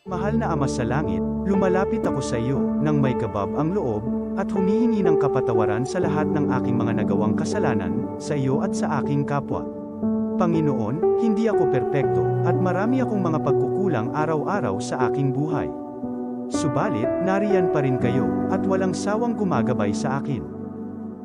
Mahal na Ama sa Langit, lumalapit ako sa iyo, nang may kabab ang loob, at humihingi ng kapatawaran sa lahat ng aking mga nagawang kasalanan, sa iyo at sa aking kapwa. Panginoon, hindi ako perpekto, at marami akong mga pagkukulang araw-araw sa aking buhay. Subalit, nariyan pa rin kayo, at walang sawang gumagabay sa akin.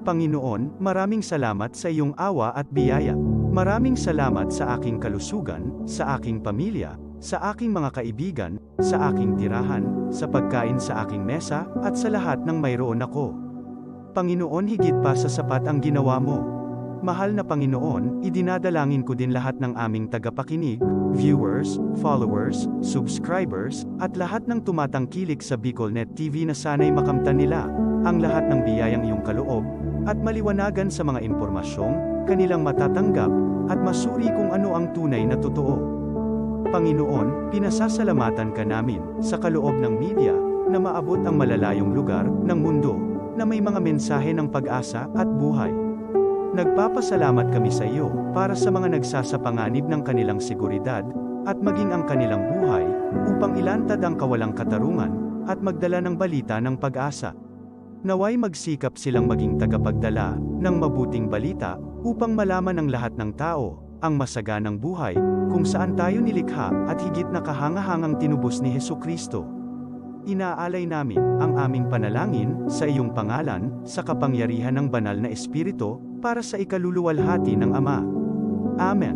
Panginoon, maraming salamat sa iyong awa at biyaya. Maraming salamat sa aking kalusugan, sa aking pamilya, sa aking mga kaibigan, sa aking tirahan, sa pagkain sa aking mesa, at sa lahat ng mayroon ako. Panginoon, higit pa sa sapat ang ginawa mo. Mahal na Panginoon, idinadalangin ko din lahat ng aming tagapakinig, viewers, followers, subscribers, at lahat ng tumatangkilik sa BicolNet TV na sana'y makamtan nila ang lahat ng biyayang iyong kaloob, at maliwanagan sa mga impormasyong kanilang matatanggap, at masuri kung ano ang tunay na totoo. Panginoon, pinasasalamatan ka namin, sa kaloob ng media, na maabot ang malalayong lugar, ng mundo, na may mga mensahe ng pag-asa, at buhay. Nagpapasalamat kami sa iyo, para sa mga nagsasapanganib ng kanilang seguridad, at maging ang kanilang buhay, upang ilantad ang kawalang katarungan, at magdala ng balita ng pag-asa. Naway magsikap silang maging tagapagdala, ng mabuting balita, upang malaman ng lahat ng tao, ang masaganang buhay, kung saan tayo nilikha, at higit na kahangahangang tinubos ni Hesukristo. Inaalay namin, ang aming panalangin, sa iyong pangalan, sa kapangyarihan ng banal na Espiritu, para sa ikaluluwalhati ng Ama. Amen.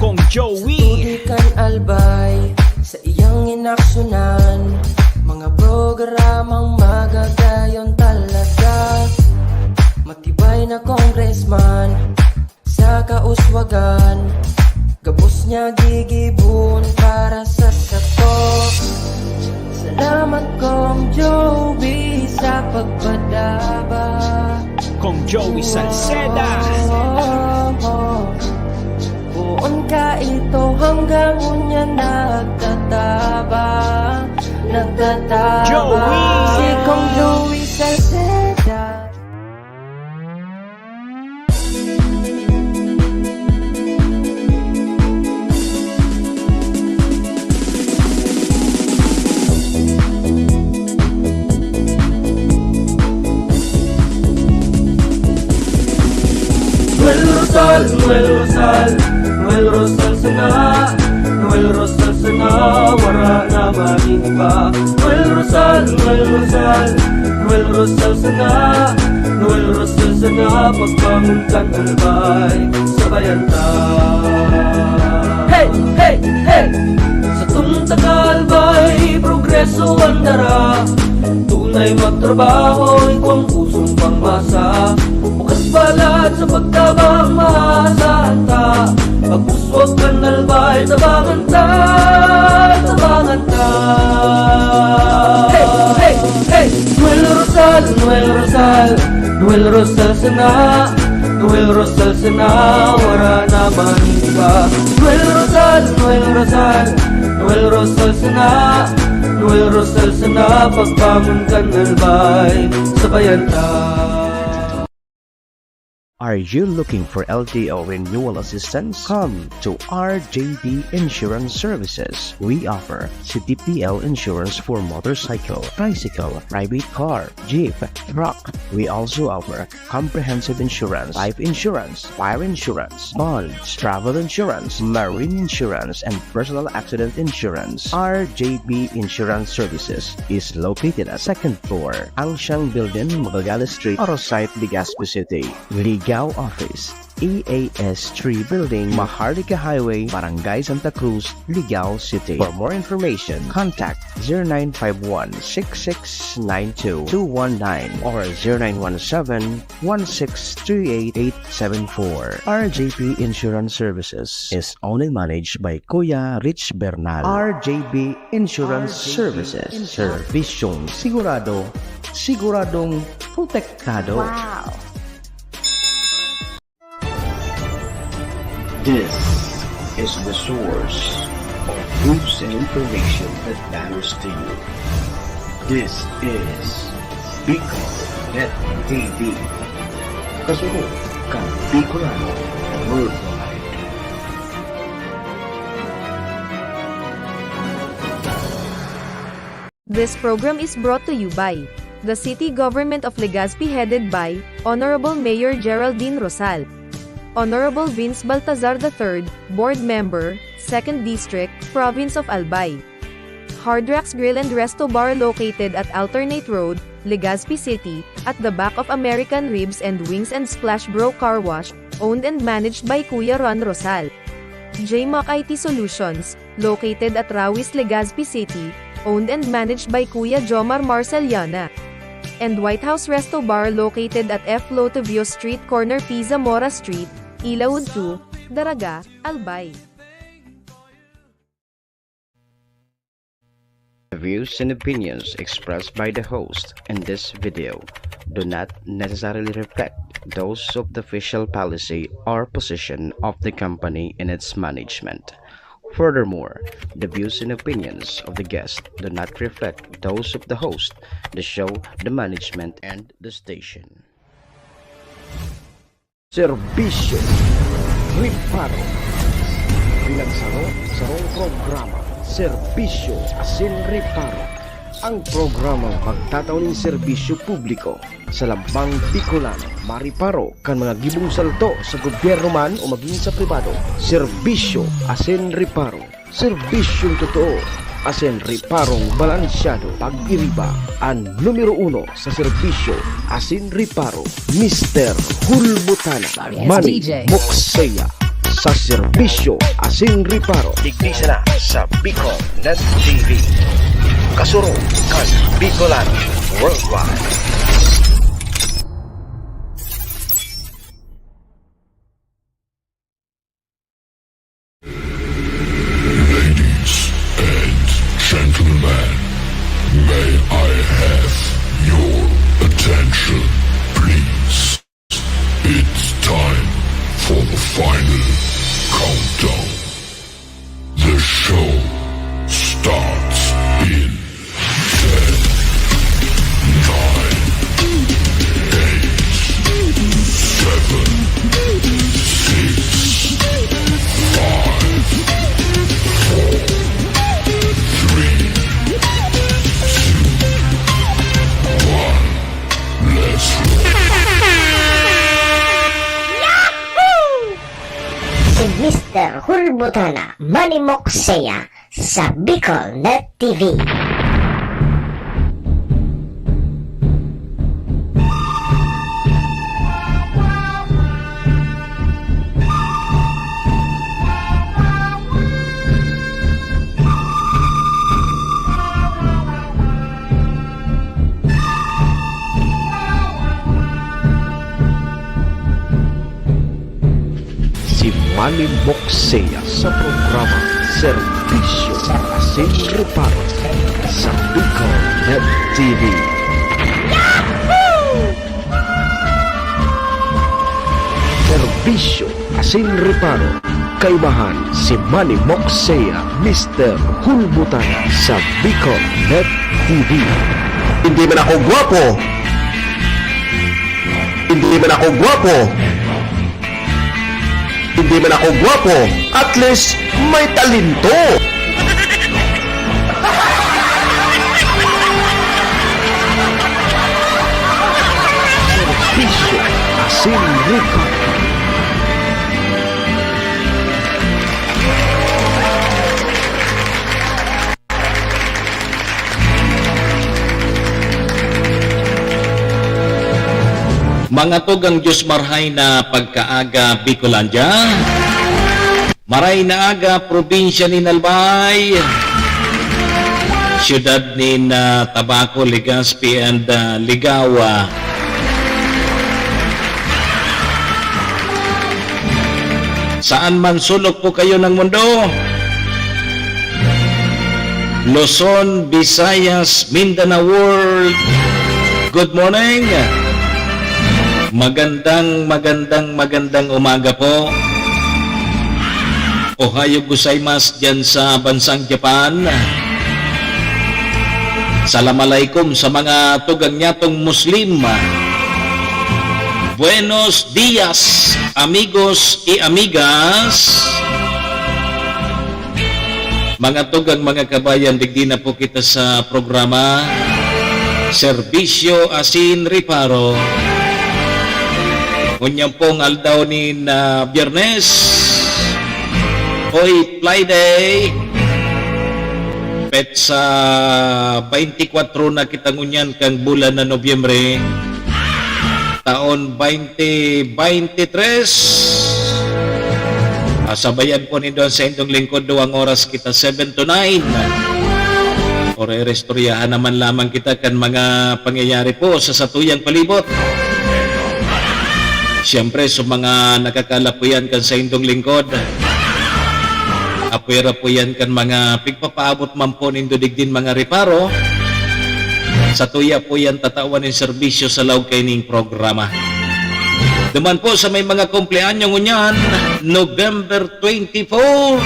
Kong Joey Tudikan albay, sa iyang inaksyonan, mga programang magagayon talaga. Matibay na congressman, sa kauswagan, gabos niya gigibon para sa sato. Salamat Kong Joey sa pagpadaba. Kong Joey Salceda. Buon ka ito hanggang unya nagtataba. Joey! Si Kong Joey Salceda. Noel Rosal sana, Noel Rosal sana, wala na maniba. Noel Rosal sana, Noel Rosal sana, pagbangon kang albay, sabayan ta. Hey, hey, hey! Sa tunta kalbay, progreso ang dara. Tunay magtrabaho, ikaw ang pusong pangmasa. Bukas balad sa pagtabang maasahan ta. Pagpuswag ka nalbay, tabangan ta, tabangan ta. Hey, hey, hey! Noel Rosal, Noel Rosal, Noel Rosal sana, Noel Rosal sana, wala na maniba. Noel Rosal, Noel Rosal, Noel Rosal sana, Noel Rosal sana, pagbangon ka nalbay, sabayan ta. Are you looking for LTO renewal assistance? Come to RJB Insurance Services. We offer CTPL insurance for motorcycle, tricycle, private car, jeep, truck. We also offer comprehensive insurance, life insurance, fire insurance, bonds, travel insurance, marine insurance, and personal accident insurance. RJB Insurance Services is located at 2nd floor, Angshang Building, Magallanes Street, Orosite, Legazpi City. Ligao Office, EAS 3 Building, Maharlika Highway, Barangay Santa Cruz, Ligao City. For more information, contact 0951-6692-219 or 0917-1638874. RJP Insurance Services is owned and managed by Kuya Rich Bernal. RJB Insurance Services. Servisyong sigurado, siguradong protektado. Wow! This is the source of news and information that matters to you. This is BicolNet TV. Kasunod kang Bicolano Worldwide. This program is brought to you by the City Government of Legazpi headed by Honorable Mayor Geraldine Rosal, Honorable Vince Baltazar III, Board Member, 2nd District, Province of Albay. Hard Rocks Grill and Resto Bar located at Alternate Road, Legazpi City, at the back of American Ribs and Wings and Splash Bro Car Wash, owned and managed by Kuya Ron Rosal. JMAC IT Solutions, located at Rawis, Legazpi City, owned and managed by Kuya Jomar Marceliana. And White House Resto Bar located at F. Lotavio Street Corner P. Zamora Street, Ilaud 2, Daraga, Albay. The views and opinions expressed by the host in this video do not necessarily reflect those of the official policy or position of the company and its management. Furthermore, the views and opinions of the guest do not reflect those of the host, the show, the management, and the station. Serbisyo Riparo Pinagsaro-sarong programa Serbisyo Asin Riparo, ang programang magtataon ng serbisyo publiko sa Lambang Bicolano, Mariparo kan mga gibong salto sa gobyerno man o maging sa pribado. Serbisyo Asin Riparo, serbisyong totoo, Asin Riparong balansyado. Pag-iriba ang numero 1 sa serbisyo Asin Riparo, Mr. Hulbutana Manny Moxeya sa serbisyo Asin Riparo. Digdisa na sa Bicol Net TV. Kasuro kan Bicolano Worldwide. Gentlemen, may I have your attention, please? It's time for the final countdown. The show starts in 10, 9, 8, 7, 6, 5, 4, 3, 2, 1, let's roll. Si Mr. Hulbutana Manny Moxeya sa Bicol Net TV. Si Manny Moxeya sa programa Serbisyo Asin Riparo sa Bicol Net TV. Serbisyo Asin Riparo, kaibahan si Manny Moxeya, Mr. Hulbutana sa Bicol Net TV. Hindi man ako gwapo. Hindi man ako gwapo. Hindi man ako gwapo, at least may talento. Serbisyo Asin Riparo. Mga tugang Diyos marhay na pagkaaga Bicolandia, maray na aga probinsya ni Albay, siyudad ni Tabaco, Legazpi, and Ligawa. Saan man sulok po kayo ng mundo, Luzon, Visayas, Mindanao World, good morning. Magandang umaga po. Ohayo gozaimasu dyan sa bansang Japan. Assalamualaikum sa mga tugang nyatong Muslim. Buenos dias, amigos y amigas. Mga tugang mga kabayan, digdi na po kita sa programa Serbisyo Asin Reparo. Ngunyang pong aldaw ni na Biyernes, hoy Friday, pet sa 24 na kita ngunyan kang bulan na Nobyembre, taon 2023. Sabayan po ni Don sa indong lingkod, 2 oras kita 7 to 9. Restoryahan naman lamang kita kan mga pangyayari po sa satuyang palibot. Siyempre, sa mga nakakala po yan kan sa indong lingkod, apwera po yan kan mga pigpapaabot man po nindo digdin mga reparo. Sa tuya po yan tatawan ng serbisyo sa laog kaining programa. Duman po sa may mga kumpleanyo ngunyan, November 24.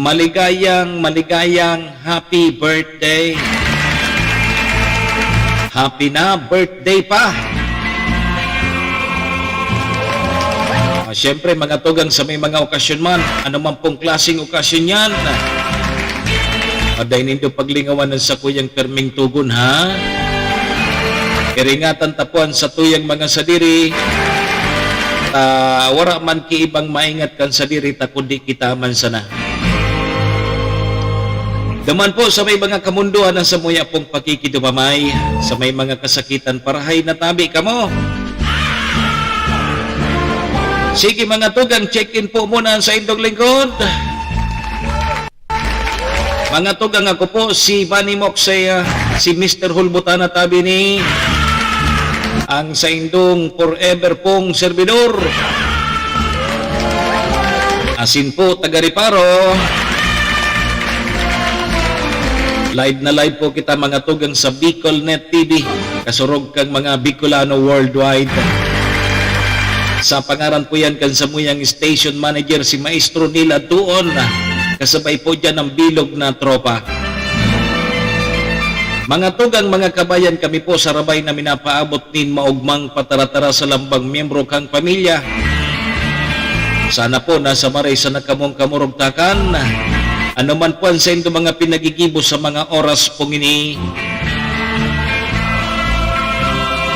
Maligayang happy birthday. Happy na birthday pa. Siyempre mga tugang sa may mga okasyon man, ano man pong klaseng okasyon yan. Aday nindo paglingawan ng sa kuyang perming tugon ha. Iringatan tapuan sa tuyang mga sadiri. Wara man ki ibang maingat kan sadiri ta kundi kita man sana. Daman po sa may mga kamunduhan na sa muya pong pakikidumamay, sa may mga kasakitan parahay na tabi kamo. Sige mga tugang, check-in po muna sa indong lingkod. Mga tugang, ako po si Manny Moxea, si Mr. Hulbutana tabi ni ang sa indong forever pong servidor. Asin po, taga-reparo. Live na live po kita mga tugang sa BicolNet TV. Kasurog kang mga Bicolano worldwide. Sa pangaran po yan kan sa muyang station manager si Maestro Nila Duon. Kasabay po dyan ang bilog na tropa. Mga tugang mga kabayan, kami po sa rabay na minapaabot nin maugmang pataratara sa lambang miyembro kang pamilya. Sana po nasa maray sa nakamong kamurugtakan. Ano man po ang sa indo mga pinagigibo sa mga oras pong ini.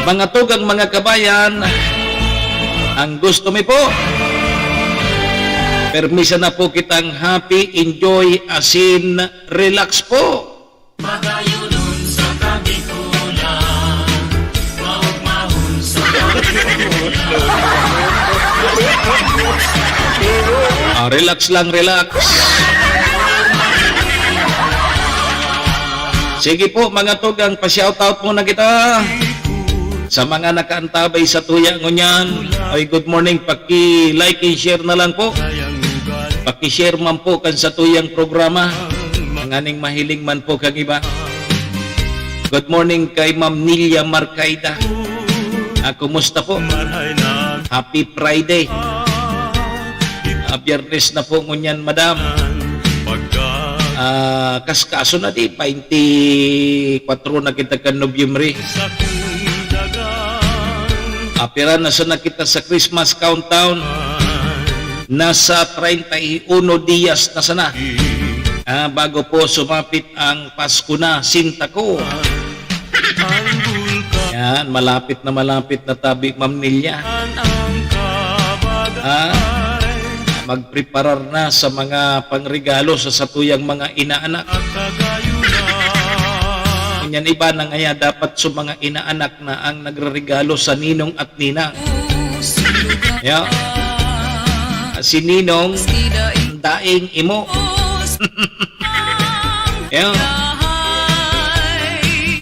Mga tugang mga kabayan, ang gusto mi po, permisa na po kitang happy, enjoy, asin, relax po. Relax lang, relax. Sige po mga tugang, pa-shoutout muna kita sa mga nakaantabay sa tuya ngunyan. Ay good morning, paki-like and share na lang po. Paki-share man po kan sa tuyang programa. Nganing mahiling man po kang iba. Good morning kay Ma'am Nilia Marcaida. Kumusta po? Happy Friday. Biyernes na po ngunyan, madam. Kaskaso na di, 24 na kita kan Nobyembre. Apira na sa nakita sa Christmas countdown. Nasa 31 diyas na sana. Bago po sumapit ang Pasko na, sinta ko. Yan, malapit na tabi, Ma'am Nilia. Magpreparar na sa mga pangregalo sa satuyang mga inaanak. Yan iba na ngaya dapat sa mga inaanak na ang nagregalo sa ninong at ninang. Yeah. Si ninong, daing imo. Yeah.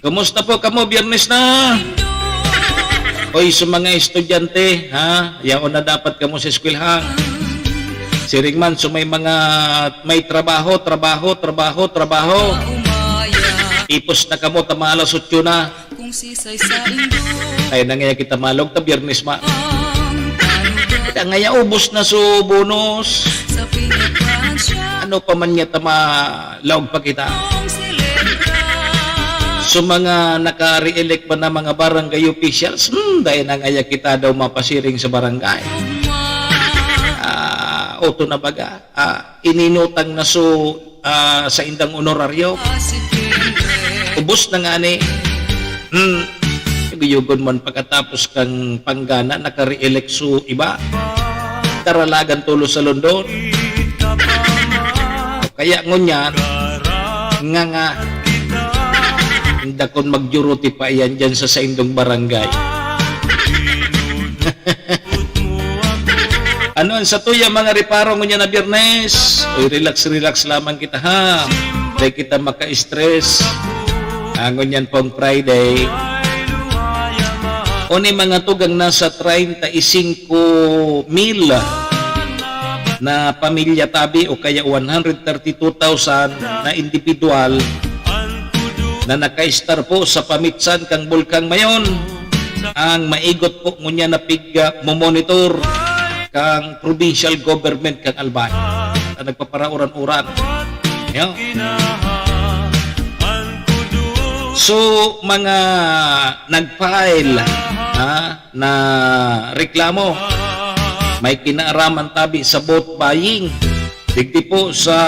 Kumusta po kamo, Biyernes na? Hoy, sa mga estudyante, ha? Yaon na dapat kamo sa eskwelahan. Siringman, so may mga may trabaho. Ipos na kamo, tamalas 8 na. Ay nangaya kita malog ta Biyernes ma. Kita ngaya ubos na so bonus. Ano pa man niya laog pa kita. So mga naka-re-elect pa na mga barangay officials, dahil nangaya kita daw mapasiring sa barangay. auto na baga, ininutang na sa indang honoraryo. Ubos na nga ni. Guyugon man pagkatapos kang panggana, naka-re-elect so iba. Taralagan tulo sa London. Kaya ngunyan, nga, hindi kon magjuruti pa yan dyan sa indong barangay. Ano ang sa tuya mga riparo ngunyan na Biyernes? Uy, relax lamang kita ha. Dahil kita maka-stress. Ngunyan pong Friday. Oni mga tugang nasa 35,000 na pamilya tabi o kaya 132,000 na individual na naka-star po sa pamitsan kang Bulkang Mayon. Ang maigot po ngunya na monitor kang provincial government kang Albay na nagpaparauran-uran. So mga nag-file na reklamo, may kinaaraman tabi sa vote buying. Digdi po sa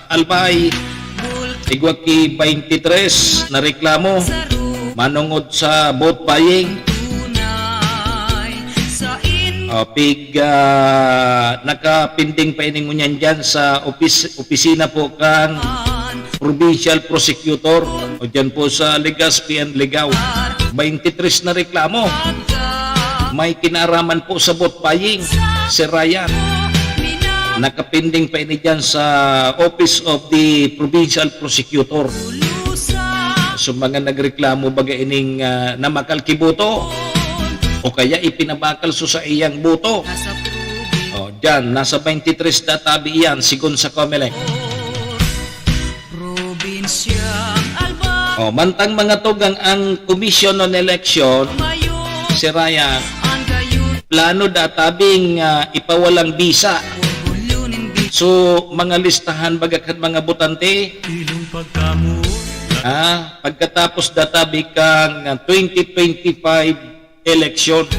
Albay, tigwaki 23 na reklamo manungod sa vote buying. Nakapinding pa ining ngunyan dyan sa opisina po kang provincial prosecutor o dyan po sa Legazpi and Ligao. 23 na reklamo. May kinaraman po sa vote buying si Ryan. Nakapinding pa ini dyan sa Office of the Provincial Prosecutor. So mga nagreklamo baga ining namakal kiboto o kaya ipinabakal sa iyang boto. O dyan, nasa 23 databi yan sigon sa COMELEC. O mantang mga tugang ang Commission on Election, si Ryan, plano databing ipawalang bisa. So mga listahan bagakat mga botante, pagkatapos databi kang 2025 election.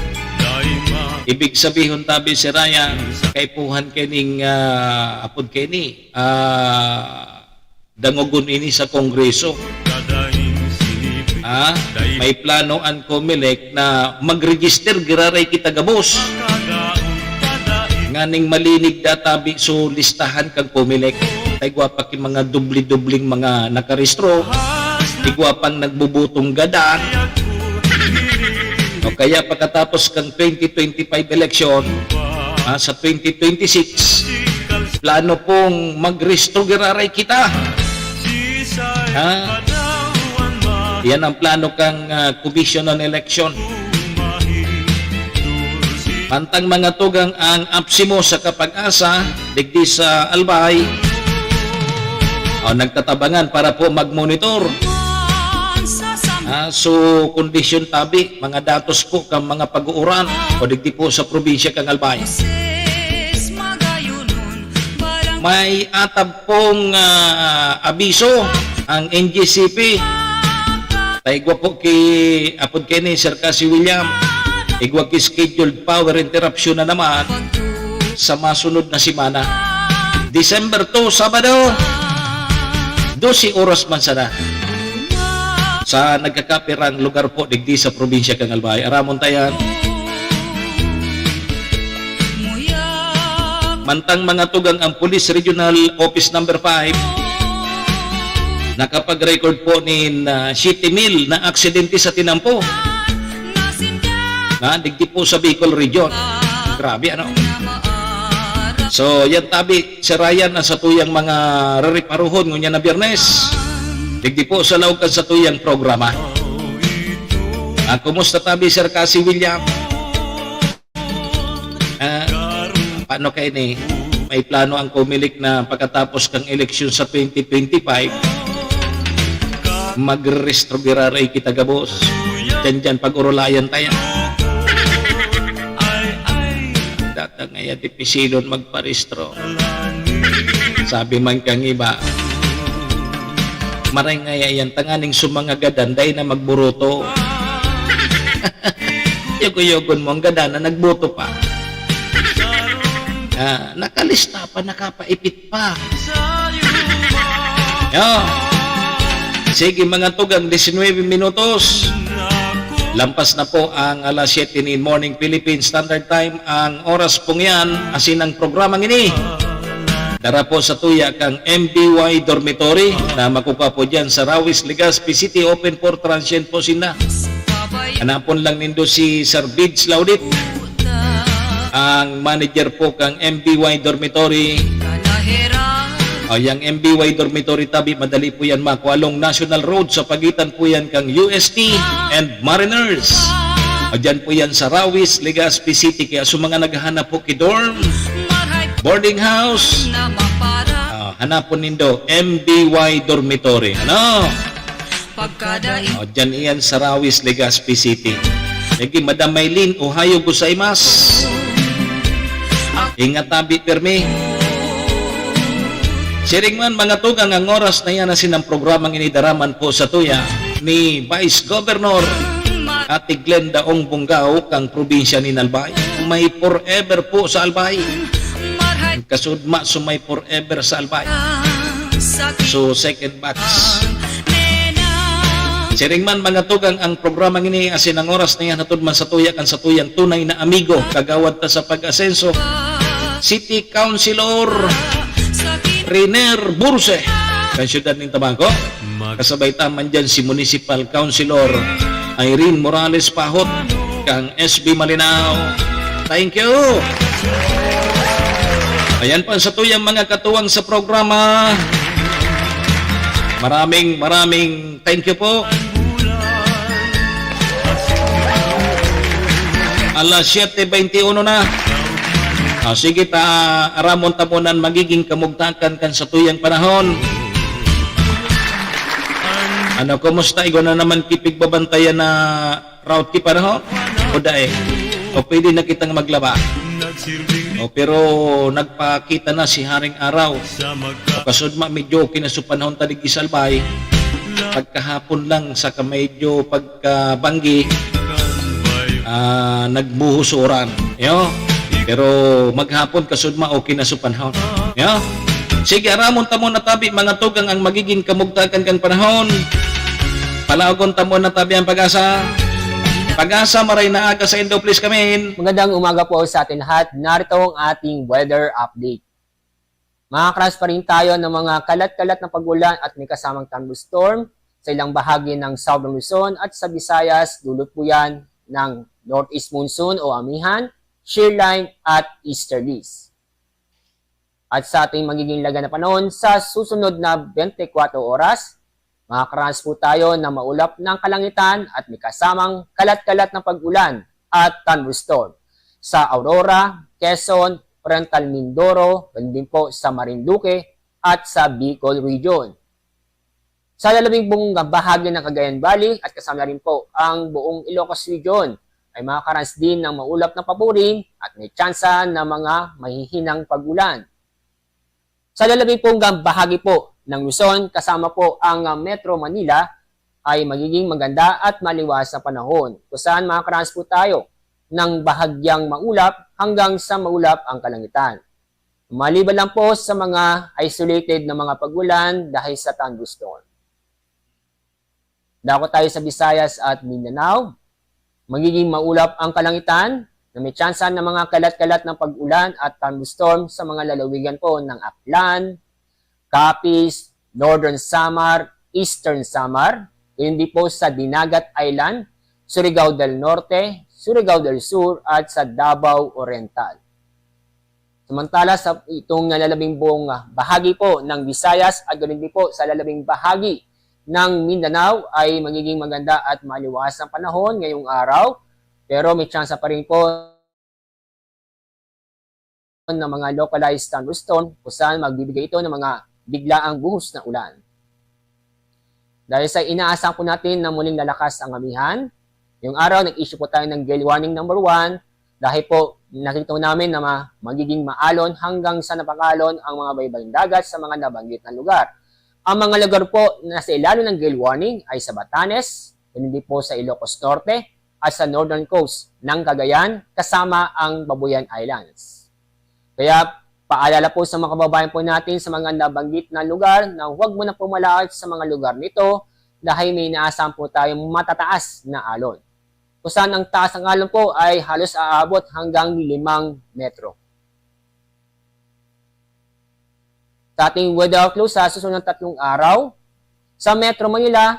Ibig sabihin tabi si Ryan, kaipuhan kening apod keni dangogon ini sa Kongreso. May plano ang COMELEC na mag-register giraray kita gabos. Nganing malinig databi so listahan kang COMELEC. Taigwa pa ki mga dubli-dubling mga nakarestro. Taigwa pang nagbubutong gada. O kaya pagkatapos kang 2025 election, sa 2026, plano pong mag-restro giraray kita. Yan ang plano kang Commission on Election. Pantang mga tugang ang APSIMO sa Kapag-asa, digdi sa Albay, nagtatabangan para po mag-monitor. So, kondisyon tabi, mga datos po kang mga pag-uuran o digdi po sa probinsya kang Albay. May atab pong abiso ang NGCP. Taigwa po ki apod kini Sir Cassie William. Igwa ki scheduled power interruption na naman sa masunod na simana. December 2, Sabado, 12 oras man sana. Sa nagkakapirang lugar po digdi sa probinsya kang Albay. Aramon tayan. Mantang mga tugang ang Police Regional Office Number 5 nakapag-record po ni 7,000 na aksidente sa tinampo. Digdi po sa Bicol Region. Grabe ano. So yan tabi si Ryan na sa tuyang mga rariparuhon ngunya na Biyernes. Digdi po sa laukan sa tuyang programa. Kumusta tabi Sir Cassie William? Paano kayo ni? May plano ang COMELEC na pagkatapos kang eleksyon sa 2025 mag-restro giraray kita gabos. Dyan pag-urulayan tayo. Data ngaya di pisilon magparestro. Sabi man kang iba, maray ngaya yan tanganing sumangagadan dahil na magburuto. Yugo-yugon mo ang gada na nagbuto pa. Nakalista pa, nakapaipit pa. Yo. Sige mga tugang, 19 minutos. Lampas na po ang alas 7 in morning Philippine Standard Time. Ang oras pong yan, asin ang programang ini. Dara po sa tuya kang MBY Dormitory na makuha po dyan sa Rawis, Legazpi City. Open for transient po sina. Hanapon lang nindo si Sir Bids Laudit, ang manager po kang MBY Dormitory. Yang MBY Dormitory tabi, madali po yan makuha along National Road sa pagitan po yan kang UST and Mariners. Dyan po yan sa Rawis, Legazpi City. Kaya sa mga naghahanap po kidorm, boarding house, hanapon nindo MBY Dormitory. Ano? Dyan iyan sa Rawis, Legazpi City. Lagi Madam Maylin, Ohio gozaimasu. Ingat tabi permi. Siring man mga tugang, ang oras na yan na sinang programang inidaraman po sa tuya ni Vice Governor Ate Glenda Ong Bunggao kang probinsya ni Albay. May forever po sa Albay. Kasudma sumay forever sa Albay. So second batch. Siring man mga tugang, ang programang ini asin ang oras na yan hatod man sa tuya kan sa tuyang tunay na amigo kagawad ta sa pag-asenso, City Councilor Riner Burse kan siyudad ng Tabaco. Kasabay taman dyan si Municipal Councilor Irene Morales Pahot kang SB Malinao. Thank you. Ayan pa sa tuyang mga katuwang sa programa. Maraming thank you po. Alas 7:21 na. Sige aramon tamunan magiging kamugtakan kan sa tuyang panahon. Ano, kumusta? Igo na naman kipig babantayan na route ki panahon? O dae? O pwede na kitang maglaba? O pero nagpakita na si Haring Araw. O kasudma medyo kinasupanahon tadig isalbay. Pagkahapon lang sa medyo pagkabanggi, nagbuhusuran. Yo. Pero maghapon kasudma o kinasupanahon. Yo. Sige, aramon tamo na tabi mga tugang ang magiging kamugtakan kang panahon. Palagon tamo na tabi ang pag-asa. Pag-asa maray na aga sa Indo, please kamin. Magandang umaga po sa atin lahat. Narito ang ating weather update. Makakras pa rin tayo ng mga kalat-kalat na pagulan at may kasamang thunderstorm sa ilang bahagi ng Southern Luzon at sa Visayas. Dulot po yan ng northeast monsoon o amihan, shear line at easterlies. At sa ating magiging laga na panahon, sa susunod na 24 oras, makakaranas po tayo na maulap ng kalangitan at may kasamang kalat-kalat na pag-ulan at thunderstorm sa Aurora, Quezon, Oriental Mindoro, din po sa Marinduque at sa Bicol Region. Sa lalabing buong bahagi ng Cagayan Valley at kasama rin po ang buong Ilocos Region ay makakaranas din ng maulap na paburing at may tsansa na mga mahihinang pag-ulan. Sa lalabing pong bahagi po ng Luzon, kasama po ang Metro Manila, ay magiging maganda at maliwas na panahon, kung saan makakaranas po tayo ng bahagyang maulap hanggang sa maulap ang kalangitan. Maliban lang po sa mga isolated na mga pag-ulan dahil sa thunderstorm. Dako tayo sa Visayas at Mindanao, magiging maulap ang kalangitan, na may tsansa ng mga kalat-kalat ng pag-ulan at thunderstorm sa mga lalawigan po ng Aklan, Capiz, Northern Samar, Eastern Samar, hindi po sa Dinagat Island, Surigao del Norte, Surigao del Sur at sa Davao Oriental. Samantala sa itong lalabing buong bahagi po ng Visayas at ganoon din po sa lalabing bahagi ng Mindanao ay magiging maganda at maliwas ang panahon ngayong araw. Pero may tsansa pa rin po ng mga localized thunderstorm kung saan magbibigay ito ng mga biglaang buhos na ulan. Dahil sa inaasahan po natin na muling lalakas ang amihan, yung araw nag-issue po tayo ng gale warning number 1 dahil po nakita namin na magiging maalon hanggang sa napakalon ang mga baybaying dagat sa mga nabanggit na lugar. Ang mga lugar po na sa ilalim ng gale warning ay sa Batanes, hindi po sa Ilocos Norte, at sa northern coast ng Cagayan kasama ang Babuyan Islands. Kaya paalala po sa mga kababayan po natin sa mga nabanggit na lugar na huwag mo na pumalakad sa mga lugar nito dahil may inaasahan po tayong matataas na alon. Kung saan ang taas ng alon po ay halos aabot hanggang 5 metro. Sa ating weather outlook sa susunod ng 3 araw, sa Metro Manila,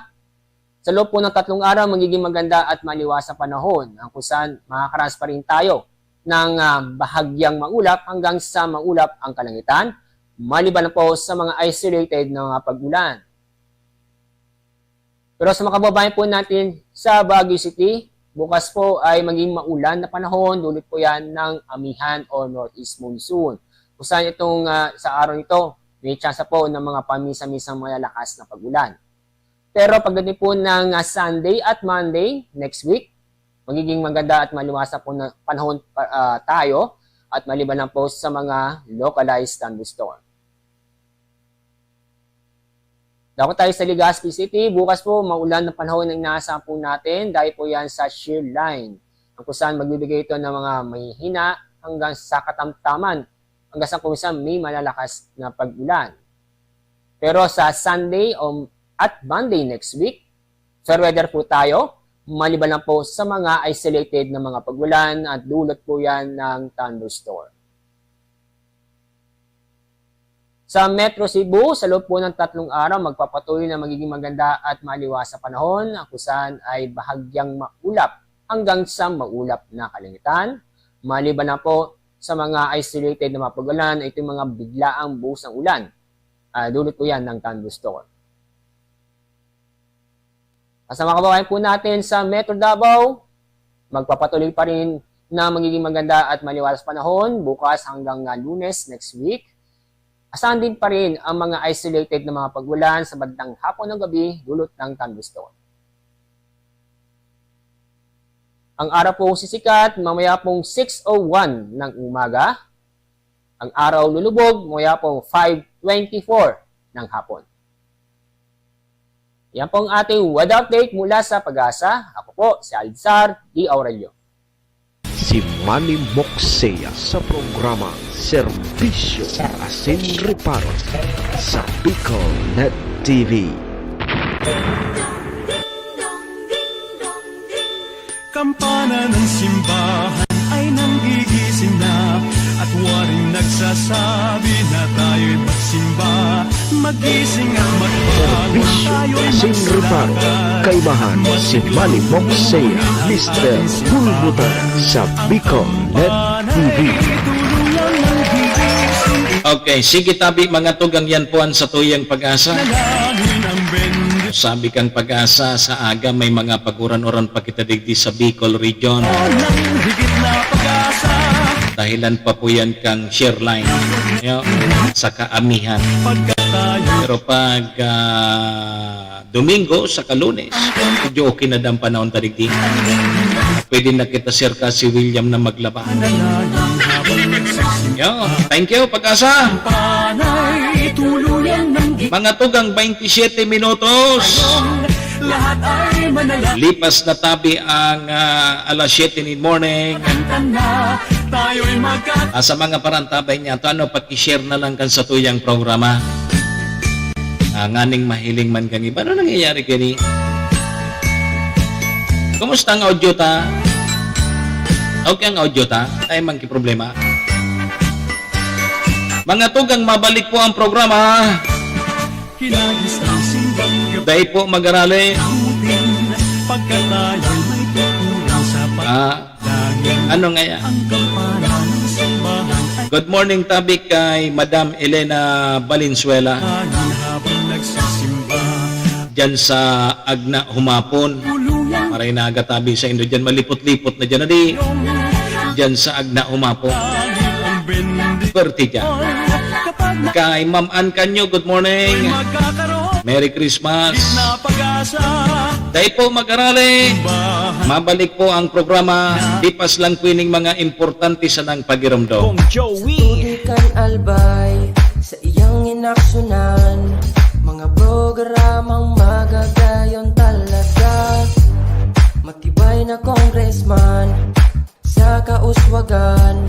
sa loob po ng 3 araw, magiging maganda at maliwasang panahon ang kung saan makakaranas pa rin tayo ng bahagyang maulap hanggang sa maulap ang kalangitan, maliban na po sa mga isolated na mga pag-ulan. Pero sa mga kababayan po natin sa Baguio City, bukas po ay maging maulan na panahon, dulot po yan ng amihan o northeast monsoon. Kung saan itong sa araw nito, may chance po ng mga pamisa-misang malalakas na pag-ulan. Pero pagdating po ng Sunday at Monday next week, magiging maganda at maliwasa po na panahon tayo at maliban lang po sa mga localized thunderstorm. Dako tayo sa Legazpi City, bukas po maulan na panahon ang inaasahan po natin dahil po yan sa shear line. Ang kung saan magbibigay ito ng mga mahihina hanggang sa katamtaman hanggang sa kung saan may malalakas na pag-ulan. Pero sa Sunday at Monday next week, fair weather po tayo, maliban lang po sa mga isolated na mga pag-ulan at dulot po yan ng thunderstorm. Sa Metro Cebu, sa loob po ng 3 araw, magpapatuloy na magiging maganda at maliwas sa panahon, ang kusan ay bahagyang maulap hanggang sa maulap na kalangitan. Maliban na po sa mga isolated na mga pag-ulan, ito yung mga biglaang buhos ng ulan. Dulot po yan ng thunderstorm. Sa mga kababayan po natin sa Metro Davao, magpapatuloy pa rin na magiging maganda at maliwalas panahon bukas hanggang Lunes next week. Asahan din pa rin ang mga isolated na mga pag-ulan sa bandang hapon ng gabi dulot ng thunderstorm. Ang araw po sisikat mamaya pong 6:01 ng umaga. Ang araw lulubog mamaya pong 5:24 ng hapon. Yan pong ating weather update mula sa Pag-asa. Ako po si Alzar D. Aurelio. Si Manny Moxea sa programa Serbisyo Asin Reparo sa Bicol Net TV. Kampana ng simbahan ay nanggigising na at waring nagsasabi na tayo'y magsimba. Magising at magbago tayo'y Asin Reparo, kaibahan si Manny Moxea, Mr. Bulbutan sa Bicol Net TV. Okay, sige tabi mga tugang yan puan sa tuyang Pag-asa. Sabi kang Pag-asa, sa aga may mga paguran-uran pa kita digdi sa Bicol Region. Dahilan pa po yan kang share line sa kaamihan. Pero pag Domingo sa Lunes, medyo okay na dang panahon tadigdi. Pwede na kita share ka si William na maglaba. Thank you, Pag-asa. Mga tugang 27 minutos. Lipas na tabi ang alas 7 in the morning. Sa mga parantabay niya, ano, pag-share na lang kan sa tuyang programa. Nganing mahiling man kani. Paano nangyayari kani? Kumusta ang audio ta? Okay ang audio ta? Ay man ki problema. Mga tugang, mabalik po ang programa. Dahil po mag-arali. Ano nga yan? Good morning tabi kay Madam Elena Valenzuela. Diyan sa Agna Humapon. Maray na agatabi sa Indo dyan. Malipot-lipot na dyan na di. Diyan sa Agna Humapon. Perti dyan. Kay Ma'am Ann Canyo, good morning. Merry Christmas. Dahil po mag-arali, mabalik po ang programa. Dipas lang pining mga importante sa nang pagiramdam. Tudikan albay sa iyang inaksyonan, mga programang magagayon talaga. Matibay na congressman sa kauswagan,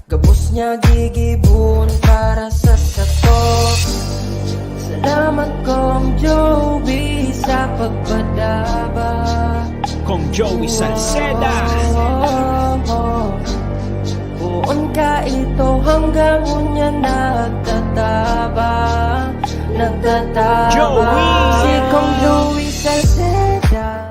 Gabos niya gigibon para sa sato. Salamat kong Joey sa pagpadaba. Kong Joey Salceda. Buon ka ito hanggang unya nagtataba. Joey! Si Kong Joey Salceda.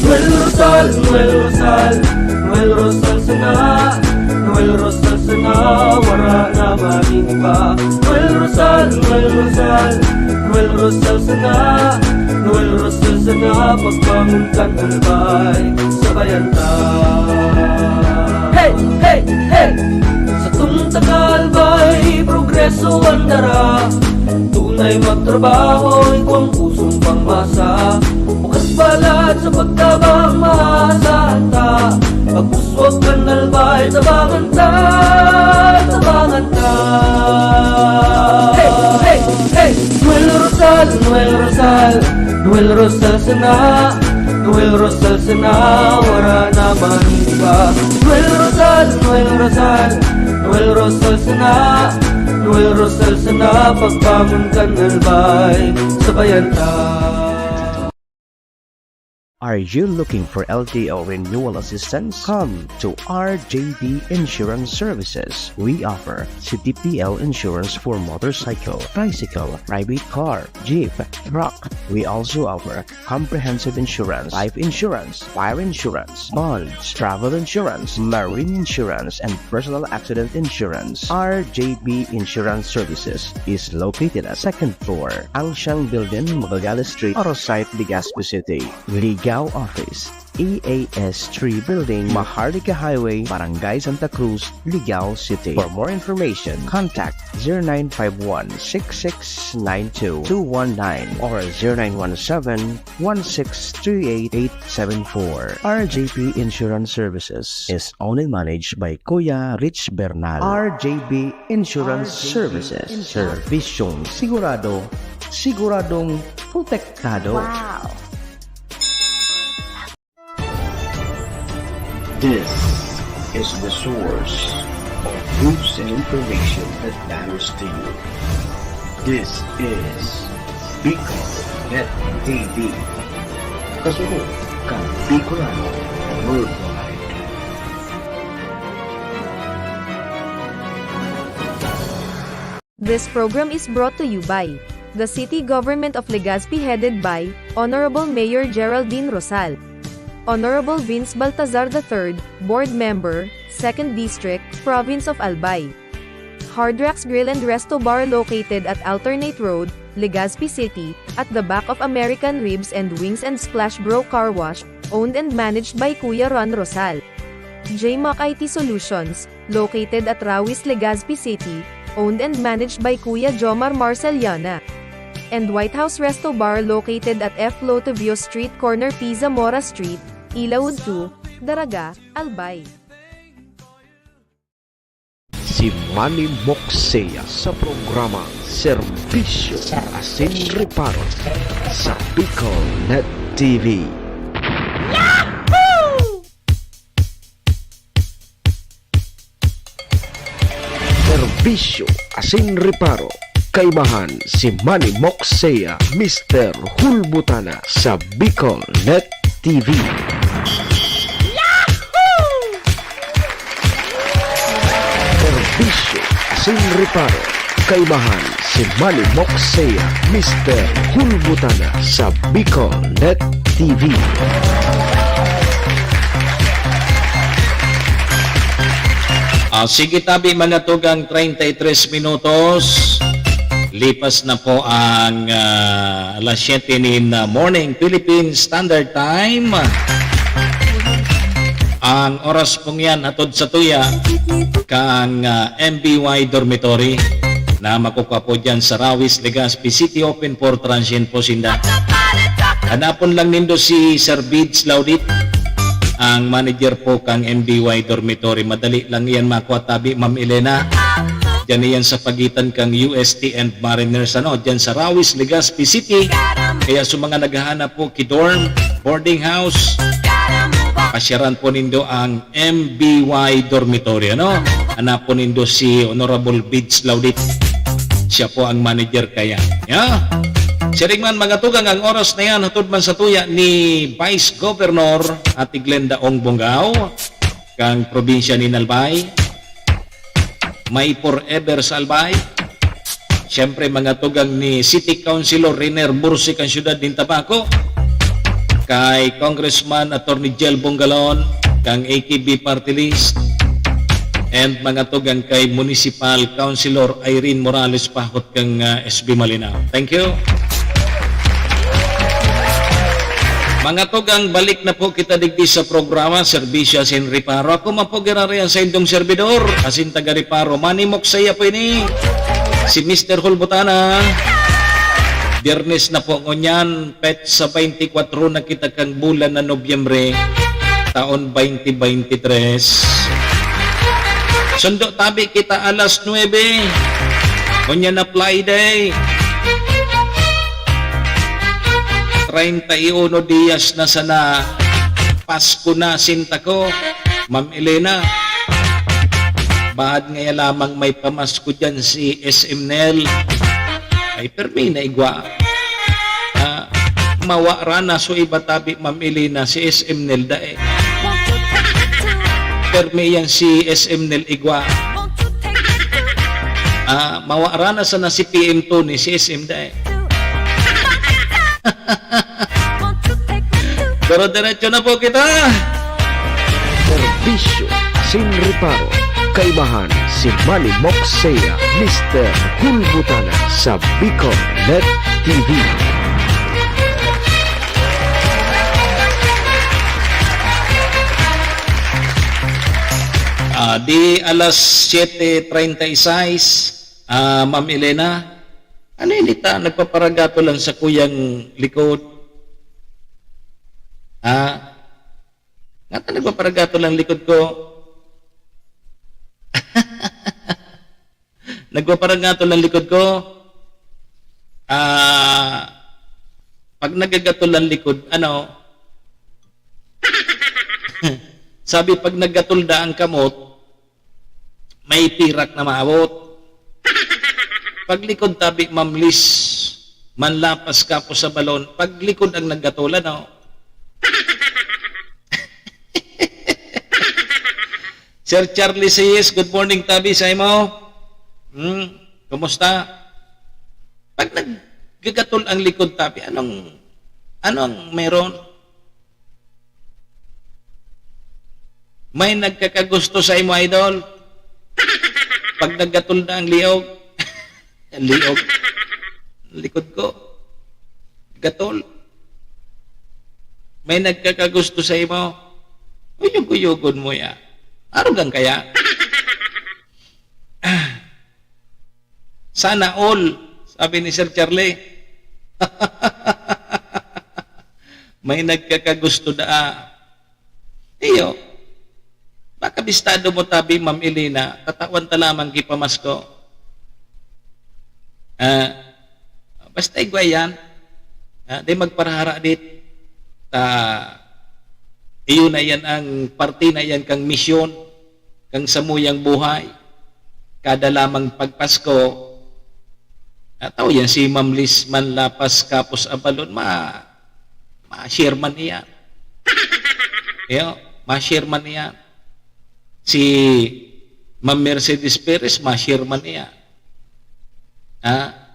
Noel Rosal, Noel Rosal, Noel Rosal sana, Noel Rosal sana, wala na maninba. Noel Rosal, Noel Rosal, Noel Rosal sana, Noel Rosal sana, pagbangon ka talbay, sabayan ta. Hey, hey, hey! Sa tuntagal ba'y progreso ang dara? Tunay magtrabaho, ikaw ang pusong pangmasa. Bukas balat sa pagtabang maasahan ta. Pagpuswag ka nalbay, tabangan ta, tabangan ta. Hey, hey, hey! Noel Rosal, Noel Rosal, Noel Rosal sana, Noel Rosal sana, wala na maniba. Noel Rosal, Noel Rosal, Noel Rosal sana, Noel Rosal sana, pagbangon ka nalbay, sabayan ta. Are you looking for LTO renewal assistance? Come to RJB Insurance Services. We offer CTPL insurance for motorcycle, bicycle, private car, jeep, truck. We also offer comprehensive insurance, life insurance, fire insurance, bonds, travel insurance, marine insurance, and personal accident insurance. RJB Insurance Services is located at 2nd floor, Angshang Building, Magallanes Street, Orosite, Legazpi City. Ligao Office, EAS 3 Building, Maharlika Highway, Barangay Santa Cruz, Ligao City. For more information, contact 0951-6692-219 or 0917-1638874. RJP Insurance Services is owned and managed by Kuya Rich Bernal. RJB Insurance Services. Servisyong sigurado, siguradong protektado. Wow! This is the source of news and information that matters to you. This is Bicol Net TV. Kasunod kang Bicolano Worldwide. This program is brought to you by the City Government of Legazpi headed by Honorable Mayor Geraldine Rosal, Honorable Vince Baltazar III, Board Member, 2nd District, Province of Albay. Hard Rocks Grill and Resto Bar located at Alternate Road, Legazpi City, at the back of American Ribs and Wings and Splash Bro Car Wash, owned and managed by Kuya Ron Rosal. JMAC IT Solutions, located at Rawis, Legazpi City, owned and managed by Kuya Jomar Marceliana. And White House Resto Bar located at F. Lotovio Street Corner P. Zamora Street, Ilaud 2, Daraga, Albay. Si Manny Moxea sa programa Serbisyo Asin Reparo sa Bicol Net TV. Serbisyo Asin Reparo. Kaibahan si Manny Moxea, Mr. Hulbutana sa Bicol Net TV. Serbisyo Asin Reparo. Kaibahan si Manny Moxea, Mr. Hulbutana sa Bicol Net TV. Sige tabi manatugang 33 minutos. Lipas na po ang alas 7 in morning Philippine Standard Time. Ang oras pong yan atod sa tuya kang MBY Dormitory na makukuha po dyan sa Rawis, Legazpi City, open for transient po sinda. Hanapon lang nindo si Sir Bids Laudit ang manager po kang MBY Dormitory. Madali lang yan makuha tabi, Ma'am Elena. Diyan yan sa pagitan kang UST and Mariners, ano, diyan sa Rawis, Legazpi City. Kaya sa mga naghahanap po kidorm, boarding house, pasyaran po nindo ang MBY Dormitory, ano? Hanap po nindo si Honorable Bids Laudit. Siya po ang manager kaya. Yeah. Siringman mga tugang ang oras na yan, hatod man sa tuya ni Vice Governor Ate Glenda Ong Bongao, kang probinsya ni Albay. May forever sa Albay. Siyempre mga tugang ni City Councilor Riner Bursi kang siyudad ng Tabaco. Kay Congressman Attorney Jel Bongalon, kang AKB Party List. And mga tugang kay Municipal Councilor Irene Morales Pahot kang SB Malinaw. Thank you. Mga tugang, balik na po kita digdi sa programa Serbisyo sin Riparo. Ako man po girariyan sa indong servidor, asin taga Riparo. Manimok saya po ini, si Mr. Hulbutana. Biyernes na po ngunyan, pet sa 24 na kita kang bulan na Nobyembre, taon 2023. Sundo tabi kita alas 9, ngunyan na Friday. 31 días na sana Pasko na sinta ko, Ma'am Elena. Bahad ngaya lamang may pamasko dyan si SM Nel. Ay permi na igwa. Mawara na so iba tabi, Ma'am Elena, si SM Nel dae. Permi yan si SM Nel igwa. Mawara na sana si PM Tony, si SM dae. Pero diretso na po kita. Serbisyo sin Reparo. Kaibahan si Manny Moxea, Mr. Hulbutana sa Bicol Net TV. Di alas 7:36, Ma'am Elena. Ano yun ita? Nagpaparagato lang sa kuyang likod. Nga nagpaparagato lang likod ko. Nagpaparagato lang likod ko. Pag nagagato lang likod, ano? Sabi, pag naggatulda ang kamot, may pirak na maabot. Paglikod tabi, mamlis, manlapas ka po sa balon. Paglikod ang naggatula, no? Sir Charlie says, good morning tabi sa imo. Kumusta? Pag naggagatol ang likod tabi, anong meron? May nagkakagusto sa imo, idol? Pag naggatol na ang liog, liog, likod ko, gatol. May nagkakagusto sa imo, uyog-uyogon mo ya. Arugang kaya? Sana all, sabi ni Sir Charlie. May nagkakagusto da. Iyo, baka bistado mo tabi, Ma'am Elena, tatawan ta lamang gipamasko. Basta igwa yan, di magparahara dit, iyo na yan ang parte na yan kang misyon, kang samuyang buhay. Kada lamang pagpasko, tao yan si Ma'am Liz Manlapas Kapos Abalon, ma-share man niya. Ma-share man niya. Si Ma'am Mercedes Perez, ma-share man niya.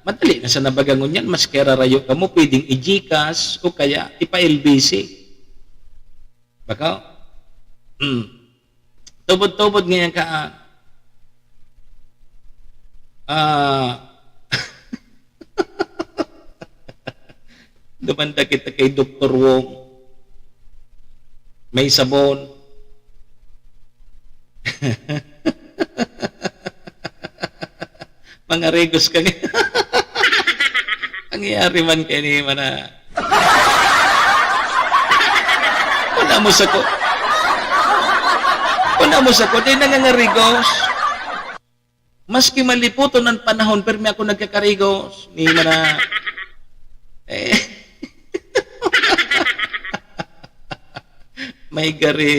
Madali na sa nabagangon yan, mas kaya rayo ka mo, pwedeng i-GCash o kaya ipa-LBC. Baka? Tubod-tubod ngayon ka. Dumanda kita kay Dr. Wong. May sabon. Mga regos ka ngayon. Pangyayari man kayo ni mana. Wala mo sa ko. Una mo sa ko, di nangangarigos. Maski maliputon ang panahon, pero may ako nagkakarigos. Ni na. Eh. May gari,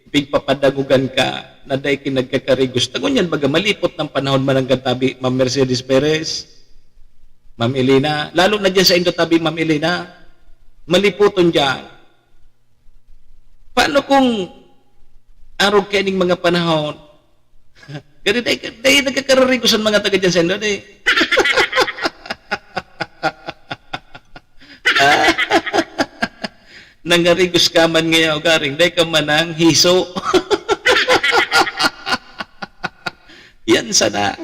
pigpapadagugan ka, na dahi kinagkakarigos. Tagon yan, baga malipot ng panahon mananggang tabi, Ma'am Mercedes Perez, Ma'am Elena, lalo na dyan sa Indo tabi, Ma'am Elena, maliputon dyan. Paano kung arog kaning mga panahon? Kaya dahi nagkakarigos ang mga taga dyan sa Indo, dahi. Nangarigos ka man ngayon, garing, dahi ka manang hiso. Yan sana.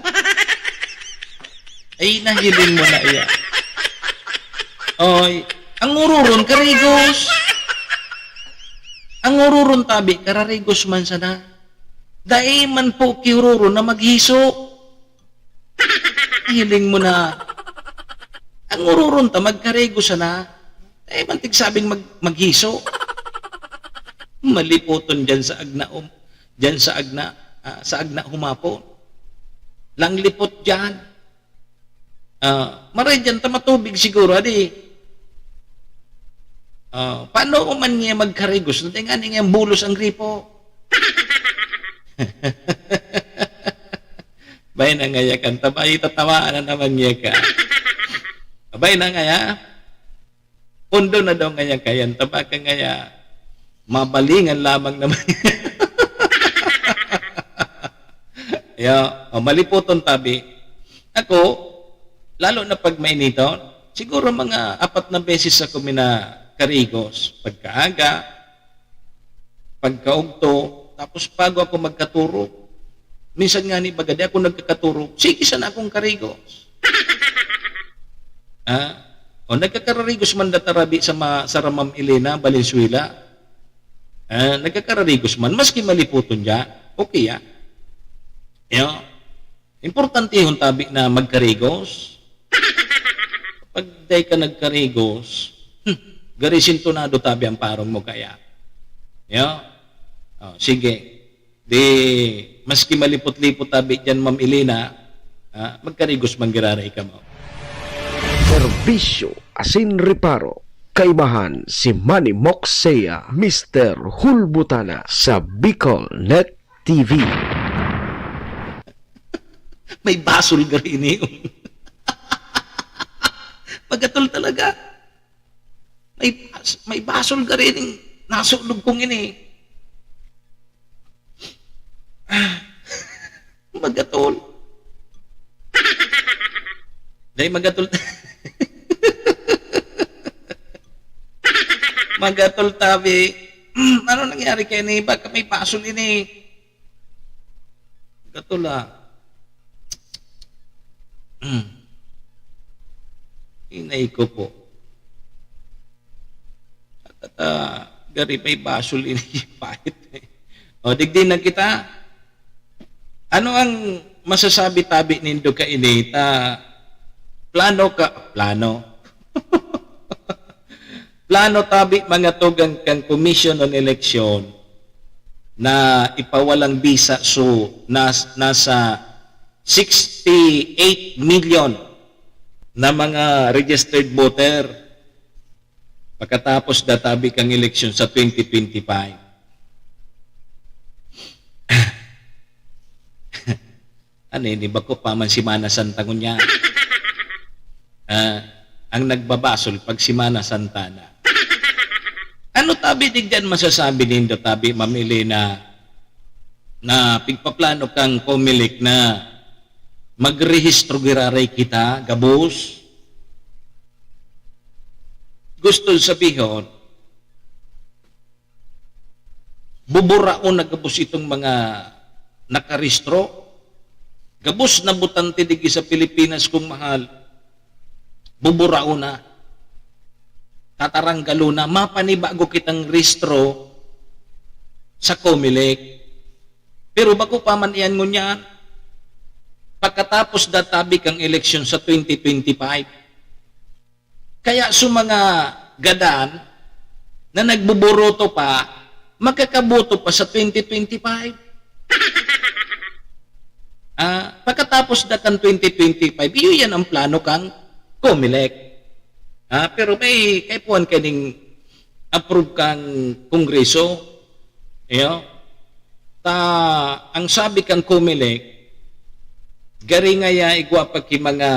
Ay, nahiling mo na iya. Oy, ang ururon, karigos. Ang ururon tabi, kararigos man sana. Dahi man po kiururon na maghiso. Nahiling mo na. Ang ururon ta, magkarigos sana. Eh, mantig sabing maghiso. Malipoton dyan sa agna, dyan sa agna humapon. Langlipot dyan. Maray dyan, tamatubig siguro, adi. Paano man niya magkarigos? Natin nga niya bulos ang gripo. Bay na nga yakan, tabay tatawaan na naman niya ka. Bay na nga ya. Pundo na daw ngayon kayan, tabaka ngaya, mabalingan lamang naman. Maliputon tabi. Ako, lalo na pag mainiton, siguro mga 4 na beses ako karigos. Pagkaaga, pagkaugto, tapos bago ako magkaturo. Minsan nga ni bagadi ako nagkakaturo, sige sana akong karigos. O nagkakararigos man datarabi sa Ma'am Elena Valenzuela. Nagkakararigos man, maski maliputon dyan, okay ya. Importante yung tabi na magkarigos. Pag day ka nagkarigos, garisin tunado tabi ang parong mo kaya. Sige. Di, maski malipot-lipot tabi dyan, Ma'am Elena, magkarigos man giraray ka mo. Serbisyo asin reparo. Kaibahan si Manny Moxea, Mr. Hulbutana sa Bicol Net TV. May basol ka rin eh. Magatol talaga. May basol ka rin. Nasulog kong ini. Magatol. Dahil magatol. Magatol tabi. Ano nangyari kayo ni? Baka may basol ini. Magatol Inay ko po. At gari may basol ini. Pahit O, digdin na kita. Ano ang masasabi tabi nindo ka ini? Plano. Plano tabi mga tugang kang Commission on Election na ipawalang bisa nasa 68 million na mga registered voter pagkatapos databi kang eleksyon sa 2025. Ano ini ba ko pa man si Mana Santa ngunya? Ang nagbabasol pag si Mana Santana. Ano tabi digdan masasabi nindo tabi, Ma'am Elena, na pigpaplano kang Comelec na magrehistro giraray kita, gabos? Gusto sabihin, buburaon na gabos itong mga nakaristro? Gabos na butante digi sa Pilipinas kung mahal, buburaon na. Tataranggalo na, mapanibago kitang rehistro sa Comelec. Pero bago pa man iyan ngunyan, pagkatapos databi kang eleksyon sa 2025. Kaya sa mga gadaan na nagbuburoto pa, magkakaboto pa sa 2025. Pagkatapos na kan 2025, iyo yan ang plano kang COMELEC. Pero may kaipuan kaning approve kang kongreso. Ang sabi kang COMELEC, gari nga ya igwa pa ki mga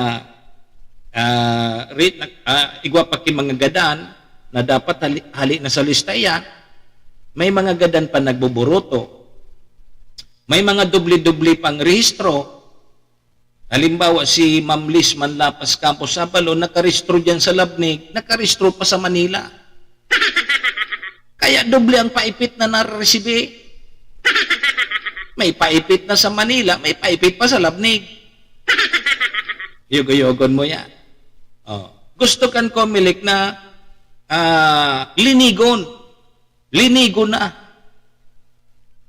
igwa pa ki mga gadan na dapat hali na sa lista yan. May mga gadan pa nagbuburoto. May mga dubli-dubli pang rehistro. Halimbawa, si Ma'am Liz Manlapas Campos Sabalo, nakarehistro dyan sa Labnig, nakarehistro pa sa Manila. Kaya doble ang paipit na nareceive. May paipit na sa Manila, may paipit pa sa Labnig. Yugo-yugon mo yan. Gusto kan COMELEC na linigon na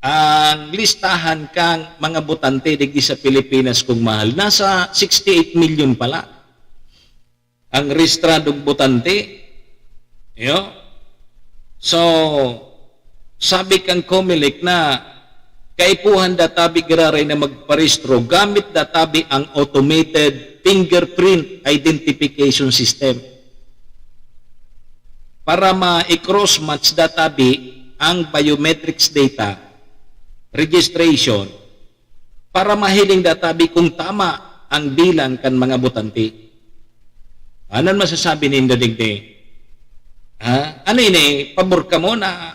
ang listahan kang mga botante digdi sa Pilipinas kung mahal. Nasa 68 million pala ang rehistradong botante. So, sabi kang COMELEC na kaipuhan databi giraray na magparehistro gamit databi ang automated fingerprint identification system para ma-cross-match databi ang biometrics data registration para mahiling databi kung tama ang bilang kan mga botante. Anan masasabi ni Indodigde? Ano ini? Pabor ka mo na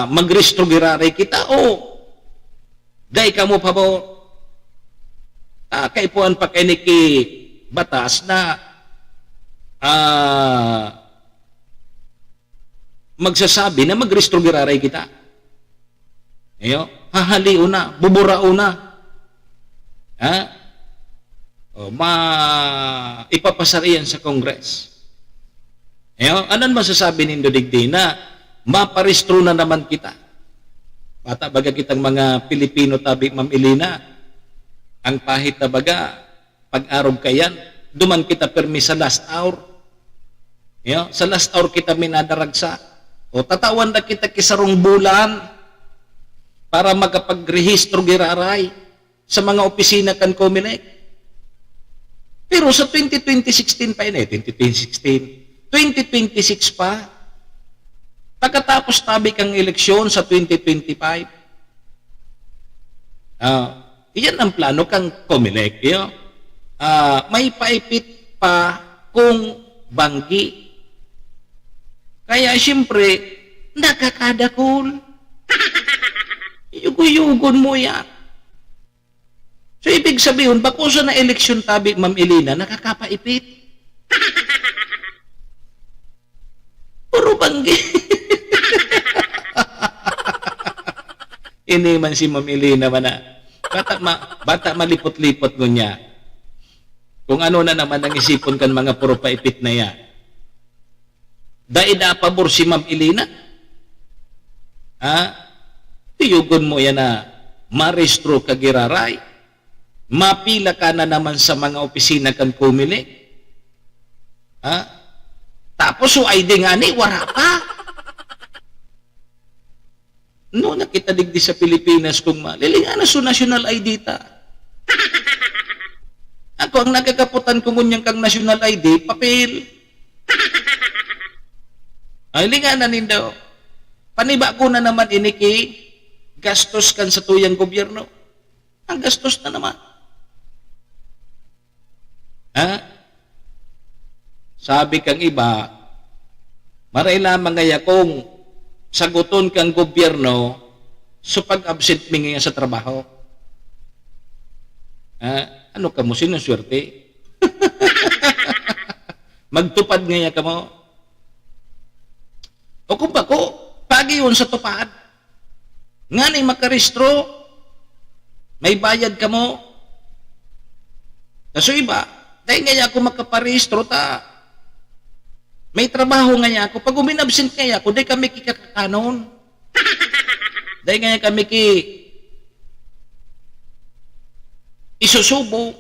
magrehistro giraray kita o day ka mo pabor? Kaipuan pa kay niki batas na magsasabi na magrehistro giraray kita. Hahaliw na, buburao na. Ipapasariyan sa Congress. Anan masasabi ni Indodigde na maparehistro na naman kita? Bata baga kitang mga Pilipino tabi, Ma'am Elena, ang pahit na baga, pag-arog kayan, duman kita permi sa last hour. Sa last hour kita minadaragsa. O tatawan na kita kisarong bulan para magkapagrehistro giraray sa mga opisina kan COMELEC. Pero sa 2016 pa yun 2026 pa. Pagkatapos tabi kang eleksyon sa 2025. Iyan ang plano kang COMELEC. May paipit pa kung banggi. Kaya siyempre, nakakadakol. Yugo-yugon mo yan. So, ibig sabihin, bako sa na eleksyon tabi, Ma'am Elena, nakakapaipit. Puro banggi. Ini man si Ma'am Elena man na. Bata malipot-lipot mo niya. Kung ano na naman ang isipon kan mga puro paipit na yan. Daida pabor si Ma'am Elena? Tiyugon mo yan na marehistro ka giraray, mapila ka na naman sa mga opisina kan COMELEC. Tapos so ID nga ni, wara pa. No, nakita digdi sa Pilipinas kung malilingan na so national ID ta. Ako ang nagkakaputan ko ngunyang kang national ID, papel. Ay, linganan nindo. Paniba ko na naman iniki, gastos kan sa tuyang gobyerno. Ang gastos na naman. Sabi kang iba, maray lamang ngaya kung saguton kang gobyerno so pag-absent mi ngayon sa trabaho. Ano ka mo? Sinuswerte? Magtupad ngaya ka mo? O kung bako, pagi yun sa tupad. Nga na'y makarehistro, may bayad ka mo. Kaso iba, dahil nga ako makaparehistro ta, may trabaho nga ako. Pag uminabsent nga ako, dahil kami kikakakanon. Dahil nga kami isusubo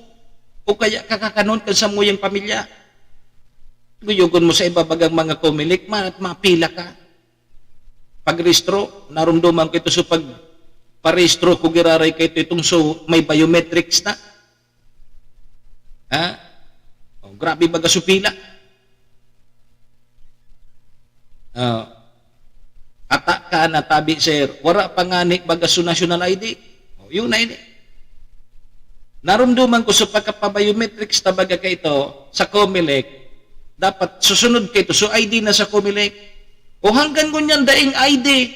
o kaya kakakanon ka sa muyang pamilya. Guyugon mo sa iba bagang mga COMELEC, mapila ka. Pagrehistro, narumduman ko ito sa parehistro ko giraray kay itong so may biometrics na. Ha? Oh, grabe baga supila. Ata ka na tabi sir, wala pangani baga su national ID. Oh, yun na ini. Narumduman ko sa pagkapabiometrics na baga kay ito sa COMELEC, dapat susunod kay ito, so ID na sa COMELEC. O hanggang kunyan daing ID.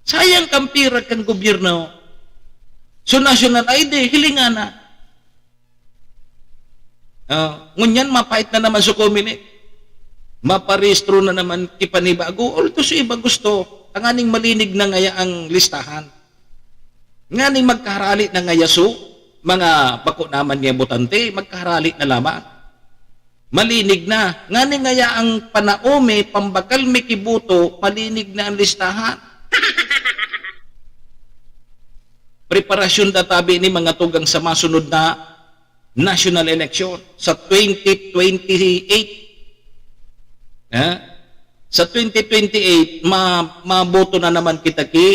Sayang kampira kang gobyerno. So national ID, hilingan na. Ngunyan, mapait na naman sa COMELEC. Maparehistro na naman kipanibago. Although sa iba gusto, ang aning malinig na ngaya ang listahan. Nganing magkaharali na ngaya so, mga bako naman niya botante, magkaharali na lamang. Malinig na. Nganing ngaya ang panaume, pambakal may kibuto, malinig na ang listahan. Preparasyon databi ni mga tugang sa masunod na national election sa 2028. Sa 2028, maboto na naman kita ki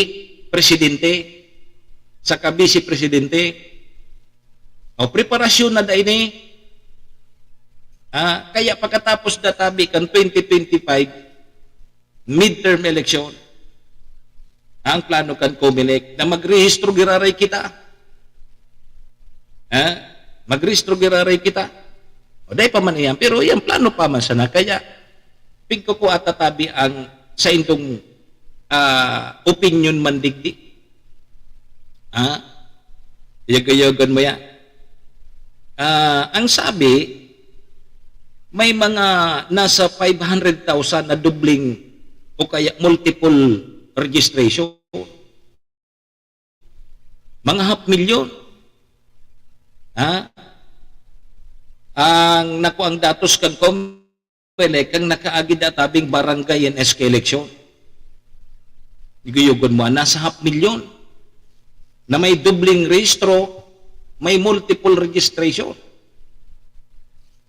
presidente, sa kabisi presidente. O preparasyon na dahil ni. Kaya pagkatapos databi kan 2025, midterm election, ang plano kan COMELEC na magrehistro giraray kita. Magrehistro giraray kita. O dahil pa man iyan. Pero yan plano pa man sana. Kaya pingko ko atatabi ang sa intong opinion man digdi. Yagayagan mo yan. Ang sabi, may mga nasa 500,000 na dubling o kaya multiple registration. Mga 500,000. Ang nakuang datos kang COMELEC kang nakaagid atabing barangay and SK election. Iguyugon mo, nasa 500,000 na may dubling registro, may multiple registration.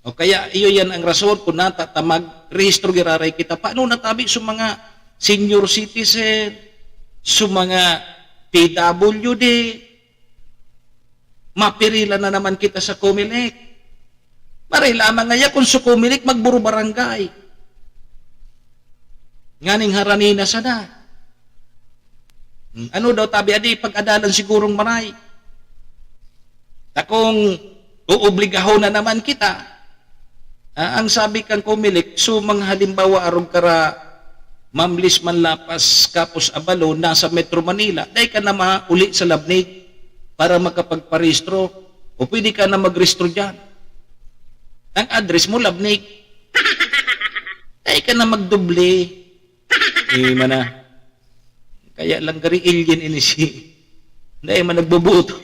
O kaya iyo yan ang rason kung natatamag-rehistro giraray kita. Paano natabi sa mga senior citizen, sa mga PWD, mapirila na naman kita sa COMELEC. Maray lamang ngaya kung sa COMELEC magburo barangay. Nganing haranina sana. Ano daw tabi adi pag-adalan sigurong maray. Takong uobligaho na naman kita. Ang sabi kang COMELEC, so mga halimbawa arong kara Mamlis Manlapas Kapos Abalo nasa Metro Manila, dahil ka na mauli sa labnig para makapagparehistro o pwede ka na magrehistro dyan. Ang address mo labnig. Dahil ka na magdoble. Mana. Kaya lang gari alien ini si. Dahil man nagbubuto.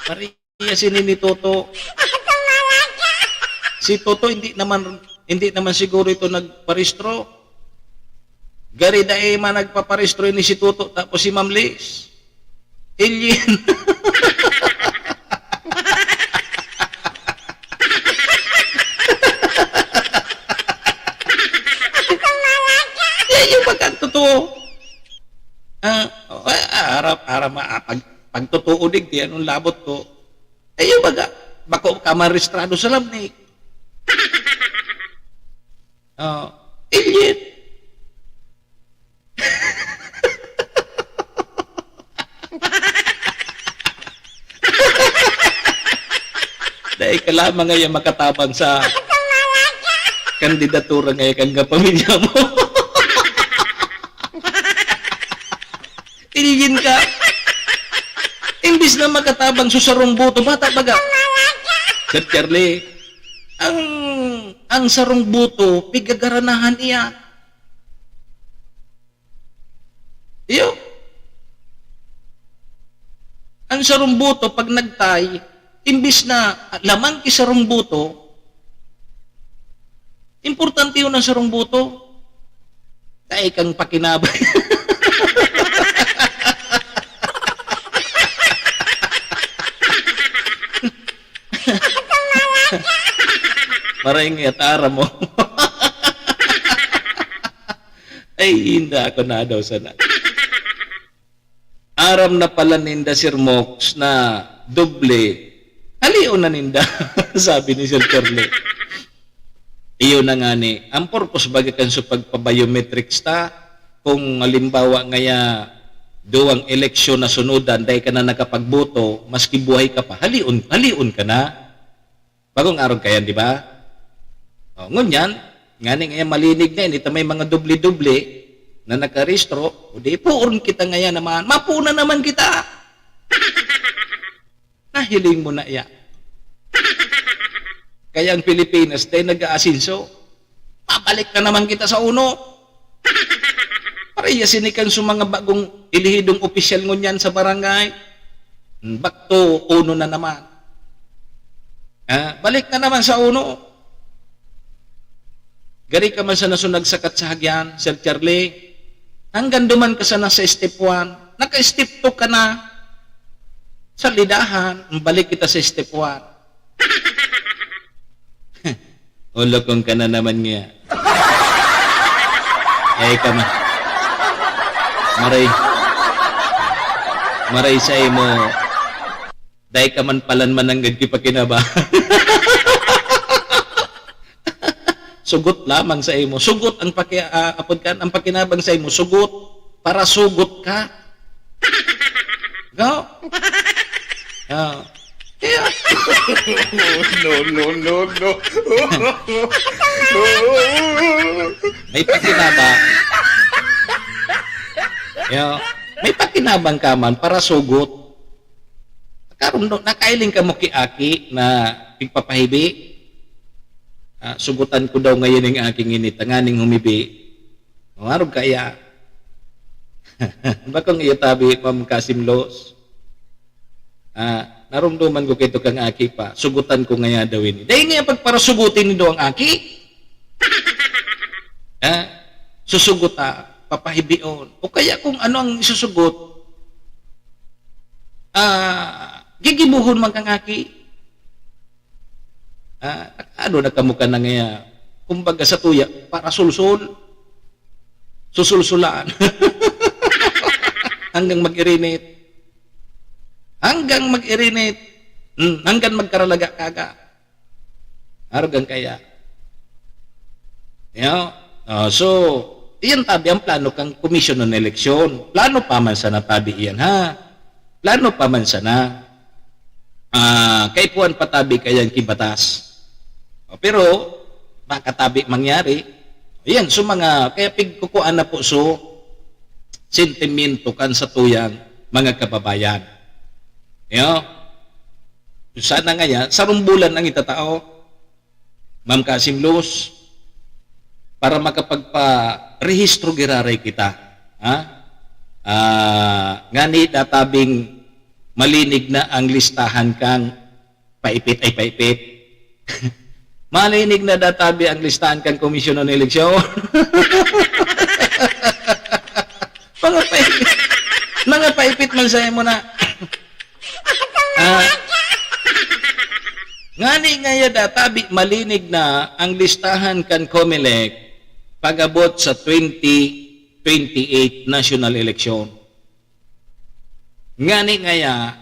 Pariya sini ni Toto. Si Toto hindi naman siguro ito nagparehistro. Gari dae man nagpaparehistro ni si Toto tapos si Ma'am Liz. Alien. Yung pagkatotoo. Pagtotoo dig di anong labot ko. Yung bako ka marestrado sa labnig. Alien. Dahil ka lamang ngayon makatabang sa kandidatura ngayon kang kapamilya mo. Iligin ka. Imbis na makatabang susarong buto, bata baga. Sir Charlie, ang sarong buto, pigagaranahan iya. Iyo. Ang sarong buto, pag nagtay, imbis na lamang kisarong buto, importante yun ang sarong buto. Dahil kang pakinabay. Maray nga tara mo. Ay, hindi ako na daw sana. Aram na pala ninda, Sir Mox, na doble. Haliw na ninda, sabi ni Sir Charlie. Iyon na nga ni, ang purpose baga kan sa pagpabiometrics ta, kung halimbawa ngaya duwang eleksyon na sunudan, dahil ka na nakapagboto, maski buhay ka pa, haliun ka na. Bagong araw kaya, di ba? O, ngunyan, nga ngaya malinig na yun, ito may mga doble-doble, na nakarestro, o di puurn kita ngayon naman, mapuna naman kita. Nahiling mo na iya. Kaya ang Pilipinas, dahil nag-aasinso, mabalik na naman kita sa uno. Pareya sinikan sa mga bagong ilihidong opisyal ngunyan sa barangay. Back to uno na naman. Balik na naman sa uno. Gari ka man sa nasunag sakat sa hagyan, Sir Charlie. Hanggang duman ka sana sa step 1, naka-step 2 ka na. Sa lidahan, balik kita sa step 1. Ulokong ka na naman niya. Ka man. Maray sa imo. Dahil ka man palan man ang gagdi pa kinaba. Sugot lamang sa imo. Sugot ang ang pakinabang sa imo. Sugot para sugot ka. Go. No. May pakinabang. May pakinabang ka man para sugot. Karon nakailing ka mo kiaki na pigpapahibi. Sugutan ko daw ngayon ang aking init, tanganing humibi. Marog kaya. Bakong iyo tabi, Ma'am Kasimlos? Narumduman ko kito kang aki pa. Sugutan ko ngaya daw ini. Dahil nga pagpara sugutin ni daw ang aki. Susuguta, papahibion. O kaya kung ano ang isusugot, gigibuhon man kang aki. Ano na kamuka na ngaya? Kumbaga sa tuya, para sulsul. Susulsulaan. Hanggang mag-irinit. Hanggang magkaralaga kaga. Argan kaya. So, iyan tabi ang plano kang komisyon ng eleksyon. Plano pa man sana tabi iyan, ha? Plano pa man sana. Kay puan patabi kayang kibatas. Pero, makatabi mangyari. Ayan, so kaya pigkukuan na po so, sentimento kan sa tuyang mga kababayan. Sana nga yan, sa rumbulan ang itatao, Ma'am Kasimlos, para makapagpa-rehistro giraray kita. Ngani databing malinig na ang listahan kang paipit. Malinig na databi ang listahan kang komisyon ng eleksyon. Mga paipit man sa'yo mo na. Ngani ngaya databi malinig na ang listahan kan COMELEC pag-abot sa 2028 national election. Ngani ngaya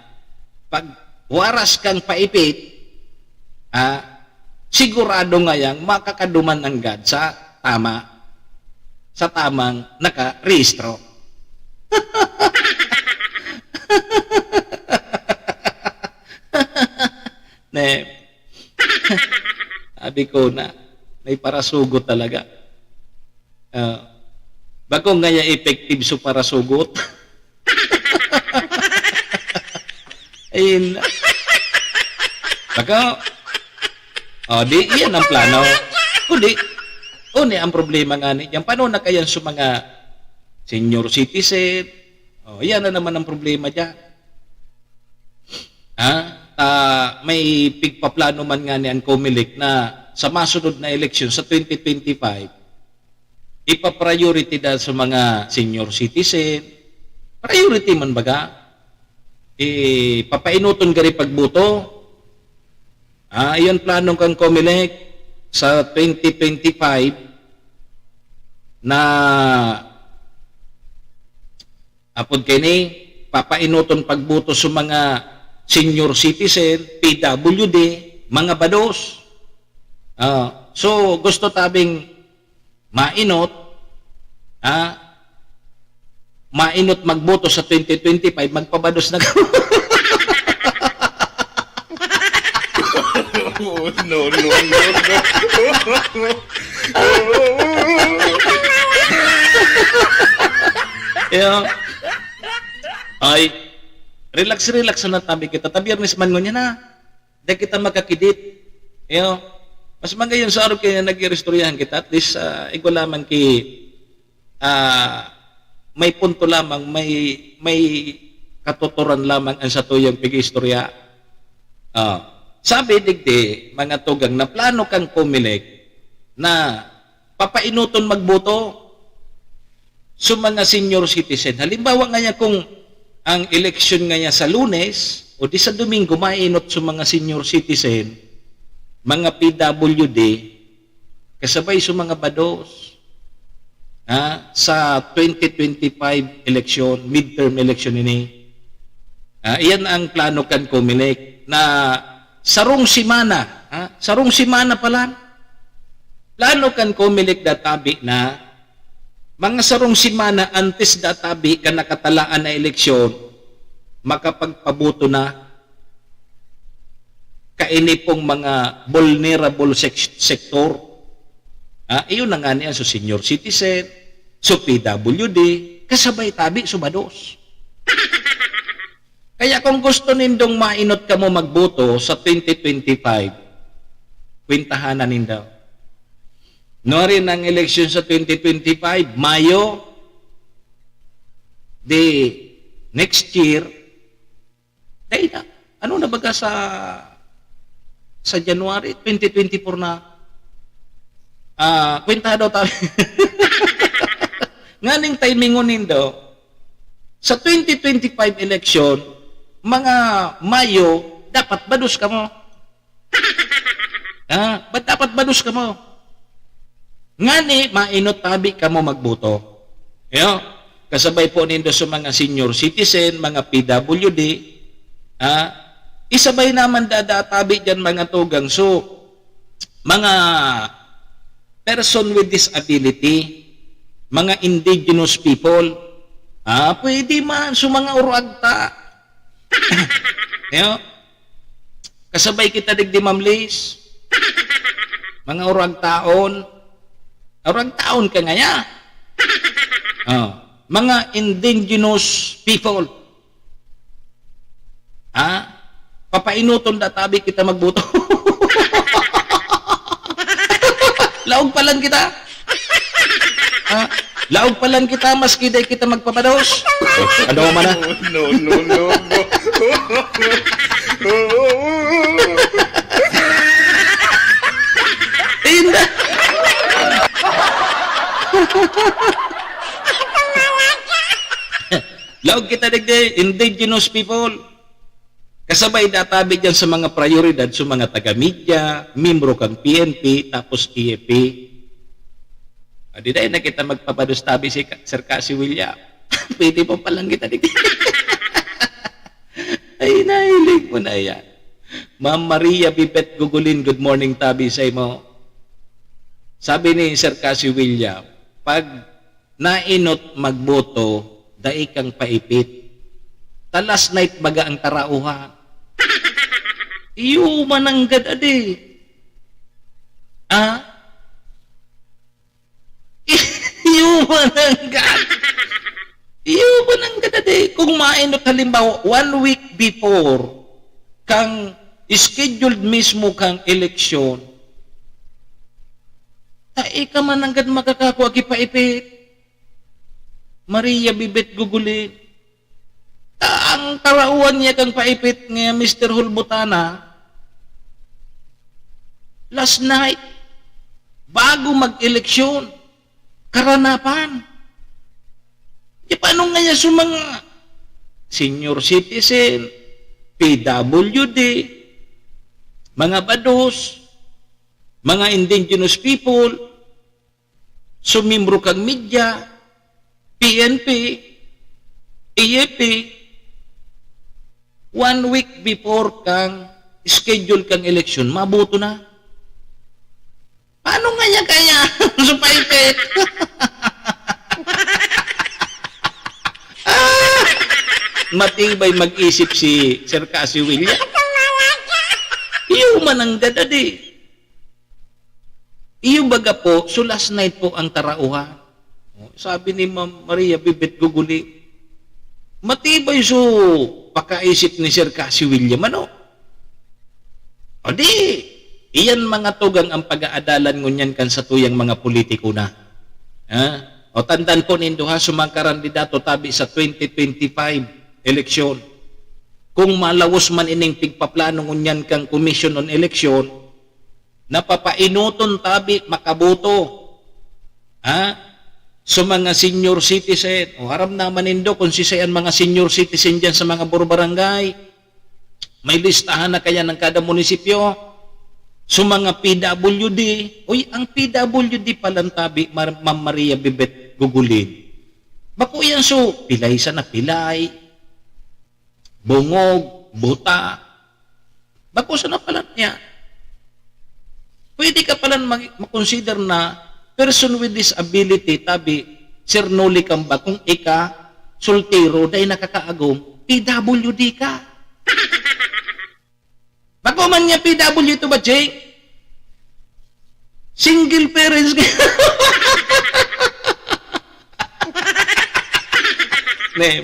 pag waras kang paipit, sigurado ngayang makakaduman ang God sa tamang naka-rehistro. Sabi ko na, may parasugot talaga. Bago ngaya effective so parasugot. Ayun. Bago, di iyan ang plano. Kundi ang problema nga ni, paano na kayan sa mga senior citizen? Iyan na naman ang problema dyan. May pigpaplano man nga ni ang COMELEC na sa masunod na eleksyon sa 2025, ipa-priority dahil sa mga senior citizen. Priority man baga? Papainuton gari pagbuto. Iyan plano kang COMELEC sa 2025 na apod kini papainuton pagbuto sa mga senior citizen, PWD, mga bados. So gusto tabing mainot, mainot magboto sa 2025, magpabados na No, no, no, no. Ay, relax na tabi kita. Tabiyernes man ngunyan na. Dahil kita makakidit. Mas magayon sa araw kaya nag-irestoryahan kita. At least, ikaw lamang may punto lamang, may katuturan lamang ang sa tuyang pag-istorya. Sabi digdi, mga tugang, na plano kang pumilik na papainuton magboto sa mga senior citizen. Halimbawa nga kung ang eleksyon nga sa Lunes o di sa Domingo mainot sa mga senior citizen, mga PWD, kasabay sa mga bados sa 2025 election, midterm election ini. Iyan ang plano kan kumilik na sarong simana pala. Plano kan kumilik databi na mga sarong simana antes databi kan nakatalaan na eleksyon, makapagpabuto na kaini pong mga vulnerable sector. Iyon na nga niya so senior citizen, so PWD, kasabay tabi so bados. Kaya kung gusto nindong mainot ka mo magboto sa 2025, kwintahan na nindaw. No rin ang eleksyon sa 2025, Mayo, the next year, dahil na, ano na baga sa January 2024 na, kwintahan daw tayo. Nganing timingonin daw, sa 2025 election, mga Mayo, dapat bados ka mo. Ba't dapat bados ka mo? Ngani, mainot tabi ka mo magboto. Kasabay po nindo sa mga senior citizen, mga PWD, isabay naman dadatabi dyan mga tugang. So, mga person with disability, mga indigenous people, pwede man sa mga uragta. Kasabay kita digdi Ma'am Liz, mga uragtaon ka ngaya. Mga indigenous people, papainuton databi kita magboto. Laog pa lang kita. Laog pa lang kita, maski day kita magpapados. Ano man na? No, no, no, no. Tinda. Laog kita digdi, indigenous people. Kasabay databi dyan sa mga prioridad sa mga taga-media, membro kang PNP, tapos EFP. Di dahil na kita magpapados tabi si Sir Cassie William. Pwede po palang kita digdi. Ay, nahilig mo na yan. Ma'am Maria Bibet Gugulin, good morning tabi sa imo. Sabi ni Sir Cassie William, pag nainot magboto, dai kang paipit. Talas night baga ang tarauhan. Iyo mananggad adi. Iyo mananggad adi. Kung mainot halimbawa, 1 week before, kang scheduled mismo kang eleksyon, tae ka mananggad makakakuha kipaipit. Maria Bibet Gugulin. Ang tarauan niya kang paipit nga Mr. Hulbutana, last night, bago mag-eleksyon, karanapan. Paano nga niya sa mga senior citizen, PWD, mga bados, mga indigenous people, sumimro kang media, PNP, AFP, 1 week before kang schedule kang election, mabuto na. Paano nga niya kaya? Supaipit. Matibay mag-isip si Sir Cassie William. Iyo man ang gadadi. Iyo baga po, so last night po ang tarauhan. Sabi ni Ma'am Maria Bibet Guguli, matibay so pakaisip ni Sir Cassie William, ano? O di, iyan mga tugang ang pag-aadalan ngunyan kan sa tuyang mga politiko na. Ha? O tandaan po nindo ha, sumang kandidato tabi sa 2025 eleksyon. Kung malawos man ining pigpaplano ngunyan kang Commission on Election, napapainuton tabi makaboto. Ha? So mga senior citizen, o harap naman nindo kung sisayan mga senior citizen dyan sa mga barangay, may listahan na kaya ng kada munisipyo. So mga PWD, uy, ang PWD palang tabi, Ma'am Maria Bibet Gugulin. Bako yan so, pilay sa napilay, bungog, buta. Bako sa napalan niya. Pwede ka palang makonsider na person with disability, tabi, Sir Noli Kamba, kung ika, soltero, dahil nakakaagong, PWD ka. Bako man niya PW ito ba, Jay? Single parents ka. Ne,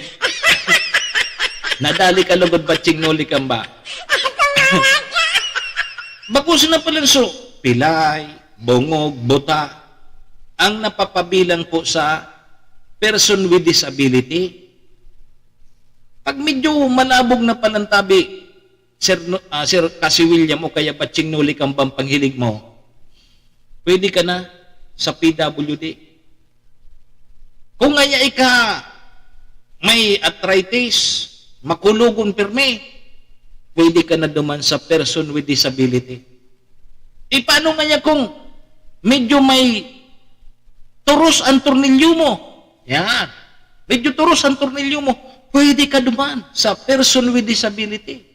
nadali ka lugod ba, Ching Noli Kamba? Bako na pala so, pilay, bungog, buta, ang napapabilang po sa person with disability. Pag medyo malabog na palantabi, Sir Cassie William o kaya Batching Noli Kambang panghilig mo, pwede ka na sa PWD. Kung ngaya ika may arthritis, makulugon pirme, pwede ka na duman sa person with disability. E paano ngaya kung medyo may turos ang tornilyo mo? Yan. Medyo turos ang tornilyo mo, pwede ka duman sa person with disability.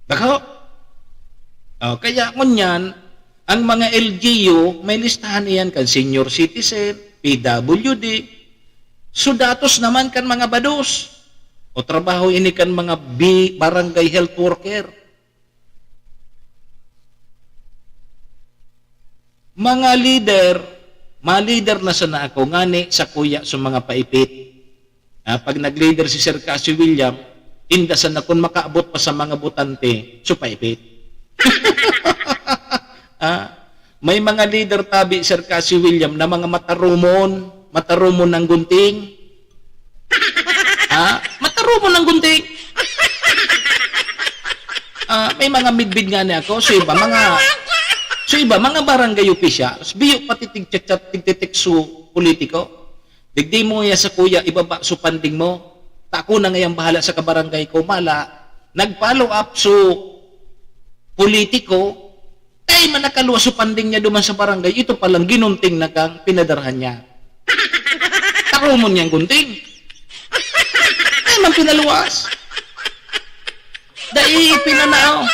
Bako? Kaya ngunyan, ang mga LGU, may listahan niyan kan senior citizen, PWD, so datos naman kan mga bados, o trabaho ini kan mga barangay health worker. Mga leader na sana ako, ngani sa kuya sa mga paipit. Pag nag-leader si Sir Cassie William, indasan na kung makaabot pa sa mga butante, so paipit. May mga leader tabi, Sir Cassie William, na mga matarumon ng gunting. Matarumon ng gunting. May mga midbid nga niya ako, so iba, mga barangay officials, biyo pati tigtitik su politiko. Digdi mo ya sa kuya, ibaba su panding mo. Tako na ngayang bahala sa kabarangay ko, mala, nag-follow up su politiko, kay manakaluwa su panding niya duman sa barangay, ito palang ginunting na kang pinadarhan niya. Tako mo niyang gunting. Ay, man pinaluwas. Dahil pinanao.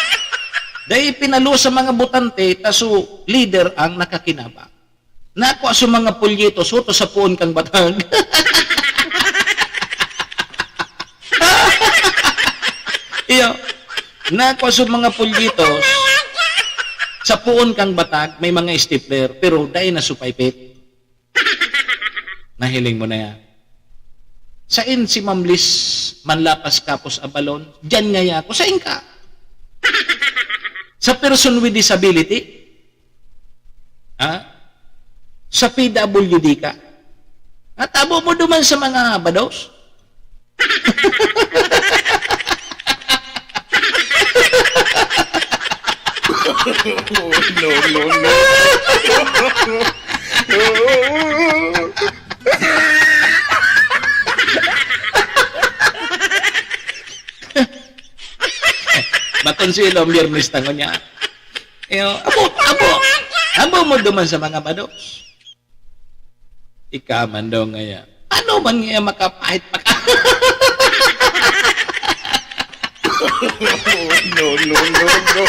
Dahil pinaluwas sa mga butante, taso leader ang nakakinaba. Nakuha sa mga pulyito, soto sa puon kang batag. Iyo, nakuha sa mga pulyitos, sa puon kang batag, may mga stapler, pero dahil na supaipit. Nahiling mo na yan. Sain si Ma'am Liz Manlapas Kapos Abalon, dyan nga ya ako, sain ka? Sa person with disability? Sa PWD ka? Tabo mo duman sa mga bados? No. Matonsilo, Mirnis tango niya. Abo mo duman sa mga bados. Ikaman daw ngaya. Ano man ngaya makapahit pa ka? No, no, no, no.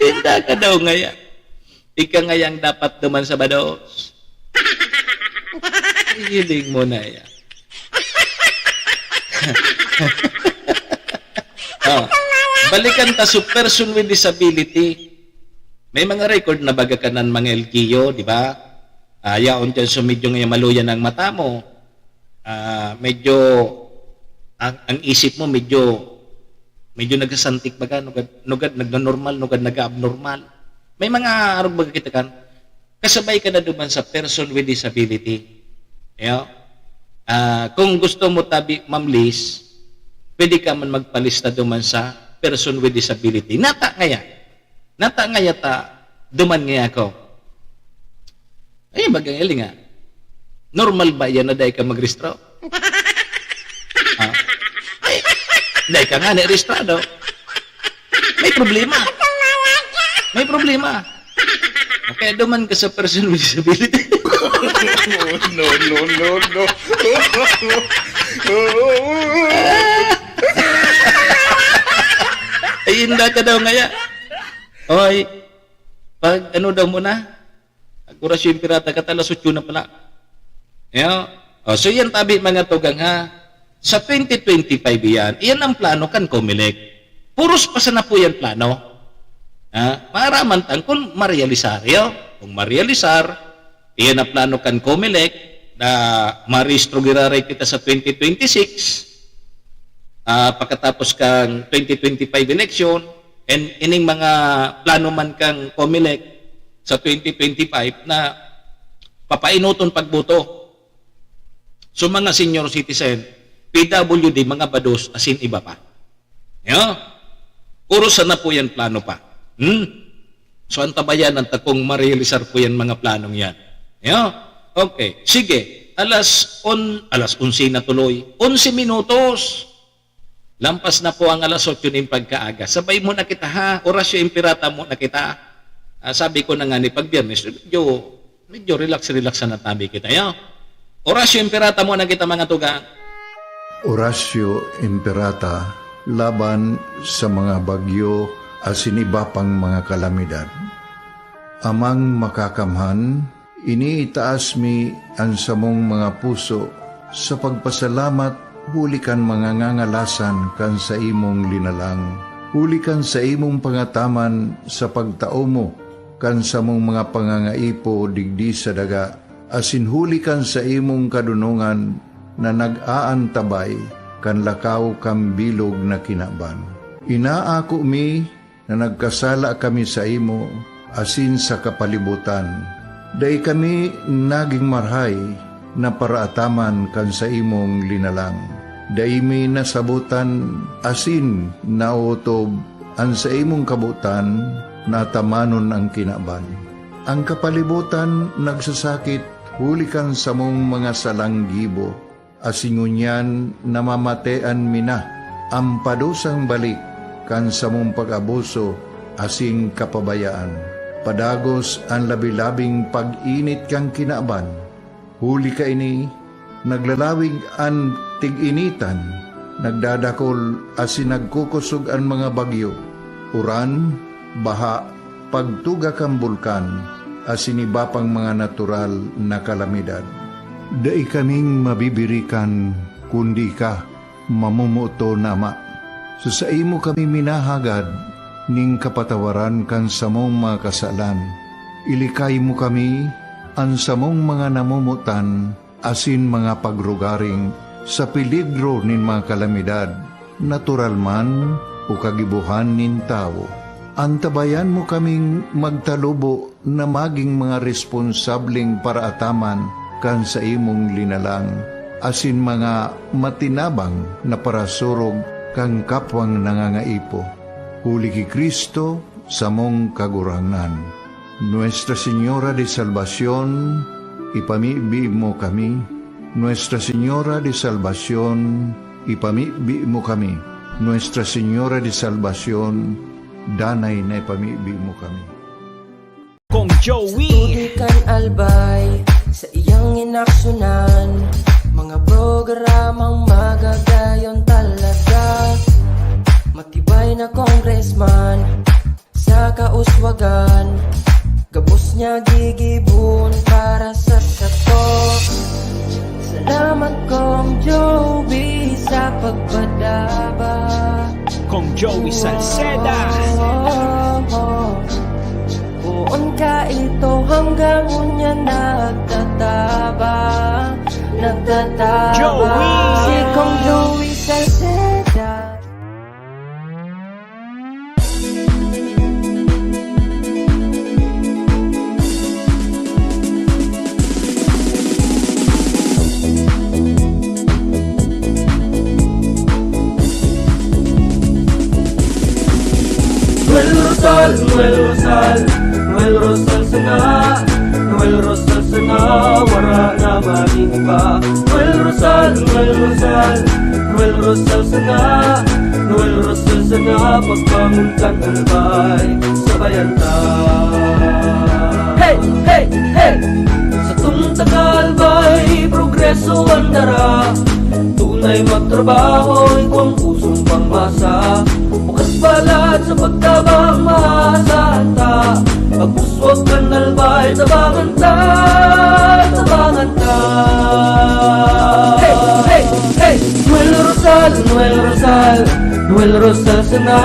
Tinda ka daw ngaya. Ika ngayang dapat duman sa bados. Hiling mo na yan. Balikan ta sa person with disability. May mga record na baga kanan mga LGU, di ba? Yaon dyan so medyo ngayon maluyan ang mata mo. Medyo ang isip mo medyo nagsasantik baga, nugad nagno-normal, nugad nag-abnormal. May mga arog baga kita kan. Kasabay ka na duman sa person with disability. Kung gusto mo tabi, Ma'am Liz, pwede ka man magpalista duman sa person with disability. Nata ngaya ta, duman ngaya ako. Ay, bagang ili nga. Normal ba yan na dahi ka mag-restro? Ay, dahi ka nga na-restrado. May problema. Okay, duman ka sa person with disability. No, no, no, no. Ay, hindi ka daw ngaya. Oy, pag ano daw muna, agurasyon pirata, katalasot yun na pala. So yan tabi mga tugang ha. Sa 2025 yan ang plano kan Comelec. Puros pa sana po yan plano. Maraman tang kung marealisar Kung marealisar, iyan ang plano kan Comelec na maristro giraray kita sa 2026. Pagkatapos kang 2025 election, and ining mga plano man kang Comelec sa 2025 na papainuton pagboto. So mga senior citizen, PWD, mga bados, asin iba pa. Puro sana po yan plano pa. So ang tabayanan takong marealisar po yan mga planong yan. Okay, sige. Alas 11 na tuloy. 11 minutos. Lampas na po ang alas 8 ng pagkaaga. Sabay mo na kita ha. Orasyo impirata mo na kita. Sabi ko na nga ni pag-Biyernes, medyo relax na tabi kita. Orasyo impirata mo na kita mga tugang. Orasyo imperata laban sa mga bagyo asin iba pang mga kalamidad. Amang makakamhan, iniitaas mi ang samong mga puso sa pagpasalamat. Hulikan mga ngangalasan kan sa imong linalang. Hulikan sa imong pangataman sa pagtao mo kan sa mong mga pangangaipo digdi sa daga. Asin hulikan sa imong kadunungan na nag-aantabay kan lakaw kang bilog na kinaban. Inaako mi na nagkasala kami sa imo asin sa kapalibutan. Day kami naging marhay na paraataman kan sa imong linalang. Daimi nasabutan asin nautob ang sa imong kabutan na tamanon ang kinaban. Ang kapalibutan nagsasakit hulikan sa mong mga salanggibo asingunyan namamatean mina ang padusang balik kan sa mong pag-abuso asing kapabayaan. Padagos ang labi-labing pag-init kang kinaban. Huli ka ini, naglalawig ang tig-initan, nagdadakol asin nagkukusog ang mga bagyo, uran, baha, pagtuga kang bulkan, asin iba pang mga natural na kalamidad. Dai kaming mabibirikan, kundi ka, mamumuto na ama. So sa imo kami minahagad, ning kapatawaran kan sa mong mga kasalan. Ilikay mo kami, ang samong mga namumutan, asin mga pagrugaring, sa peligro nin mga kalamidad, natural man o kagibuhan nin tao. Antabayan mo kaming magtalubo na maging mga responsableng paraataman kan sa imong linalang, asin mga matinabang na parasurog kang kapwang nangangaipo. Huli ki Kristo sa mong kagurangan. Nuestra Señora de Salvación, ipamibi mo kami. Nuestra Señora de Salvación, ipamibi mo kami. Nuestra Señora de Salvacion, danay na ipamibi mo kami. Kong Joey Tudikan albay sa iyang inaksyonan, mga programang magagayon talaga. Matibay na congressman sa kauswagan, gabos niya gigibon para sa sato. Salamat Kong Joey sa pagpadaba. Kong Joey Salceda Buon ka ito hanggang unya nagtataba. Joey! Si Kong Joey Salceda. Noel Rosal, Noel Rosal, Noel Rosal sana, Noel Rosal sana, wala na malimba. Noel Rosal, Noel Rosal, Noel Rosal sana, Noel Rosal sana, pagbangon kang albay sa bayanta. Hey, hey, hey! Sa tunta ka albay, progreso ang dara. Tunay magtrabaho, ikaw ang pusong pangmasa. Bukas palad sa pagtabang maasahan ta. Pagpuswag ka nalbay, tabangan ta, tabangan ta. Hey, hey, hey! Noel Rosal, Noel Rosal, Noel Rosal sana,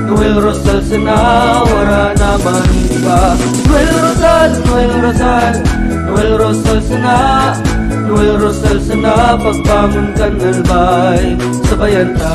Noel Rosal sana, wala na maniba. Noel Rosal, Noel Rosal, Noel Rosal sana, Noel Rosal sana, pagbangon ka nalbay sa bayanta.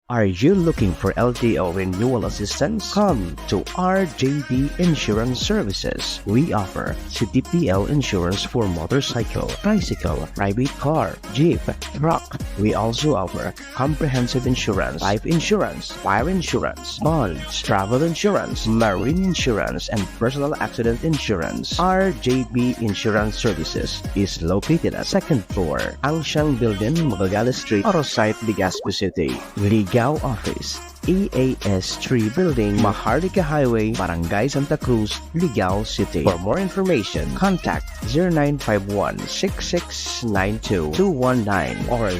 Are you looking for LTO renewal assistance? Come to RJB Insurance Services. We offer CTPL insurance for motorcycle, tricycle, private car, jeep, truck. We also offer comprehensive insurance, life insurance, fire insurance, bonds, travel insurance, marine insurance, and personal accident insurance. RJB Insurance Services is located at 2nd floor, Angshan Building, Magallanes Street, Orosite, Legazpi City. Ligao Office, EAS 3 Building, Maharlika Highway, Barangay Santa Cruz, Ligao City. For more information, contact 0951-6692-219 or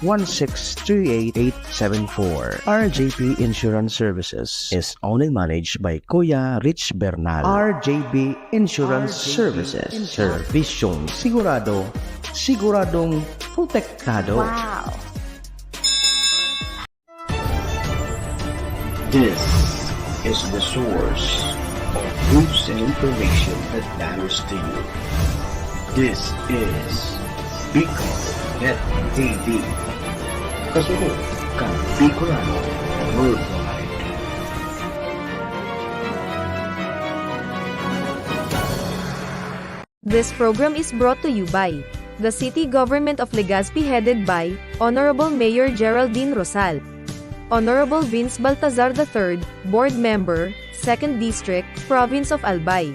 0917-1638874. RJP Insurance Services is owned and managed by Kuya Rich Bernal. RJB Insurance Services. Servisyong sigurado, siguradong protektado. Wow! This is the source of news and information that matters to you. This is Bicol Net TV. Kasunod kang Bicolano worldwide. This program is brought to you by the City Government of Legazpi headed by Honorable Mayor Geraldine Rosal, Honorable Vince Baltazar III, Board Member, 2nd District, Province of Albay.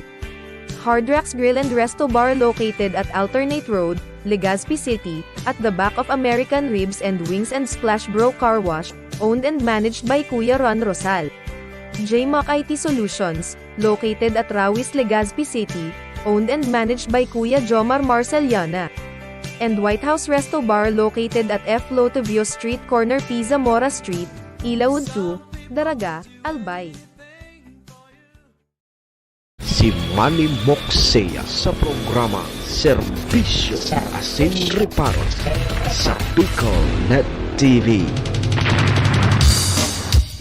Hard Rocks Grill and Resto Bar located at Alternate Road, Legazpi City, at the back of American Ribs and Wings and Splash Bro Car Wash, owned and managed by Kuya Ron Rosal. JMAC IT Solutions, located at Rawis, Legazpi City, owned and managed by Kuya Jomar Marceliana. And White House Resto Bar located at F. Lotovio Street Corner Pisa Mora Street, Ilaud 2, Daraga, Albay. Si Manny Moxea sa programa Serbisyo Asin Reparo sa Bicol Net TV.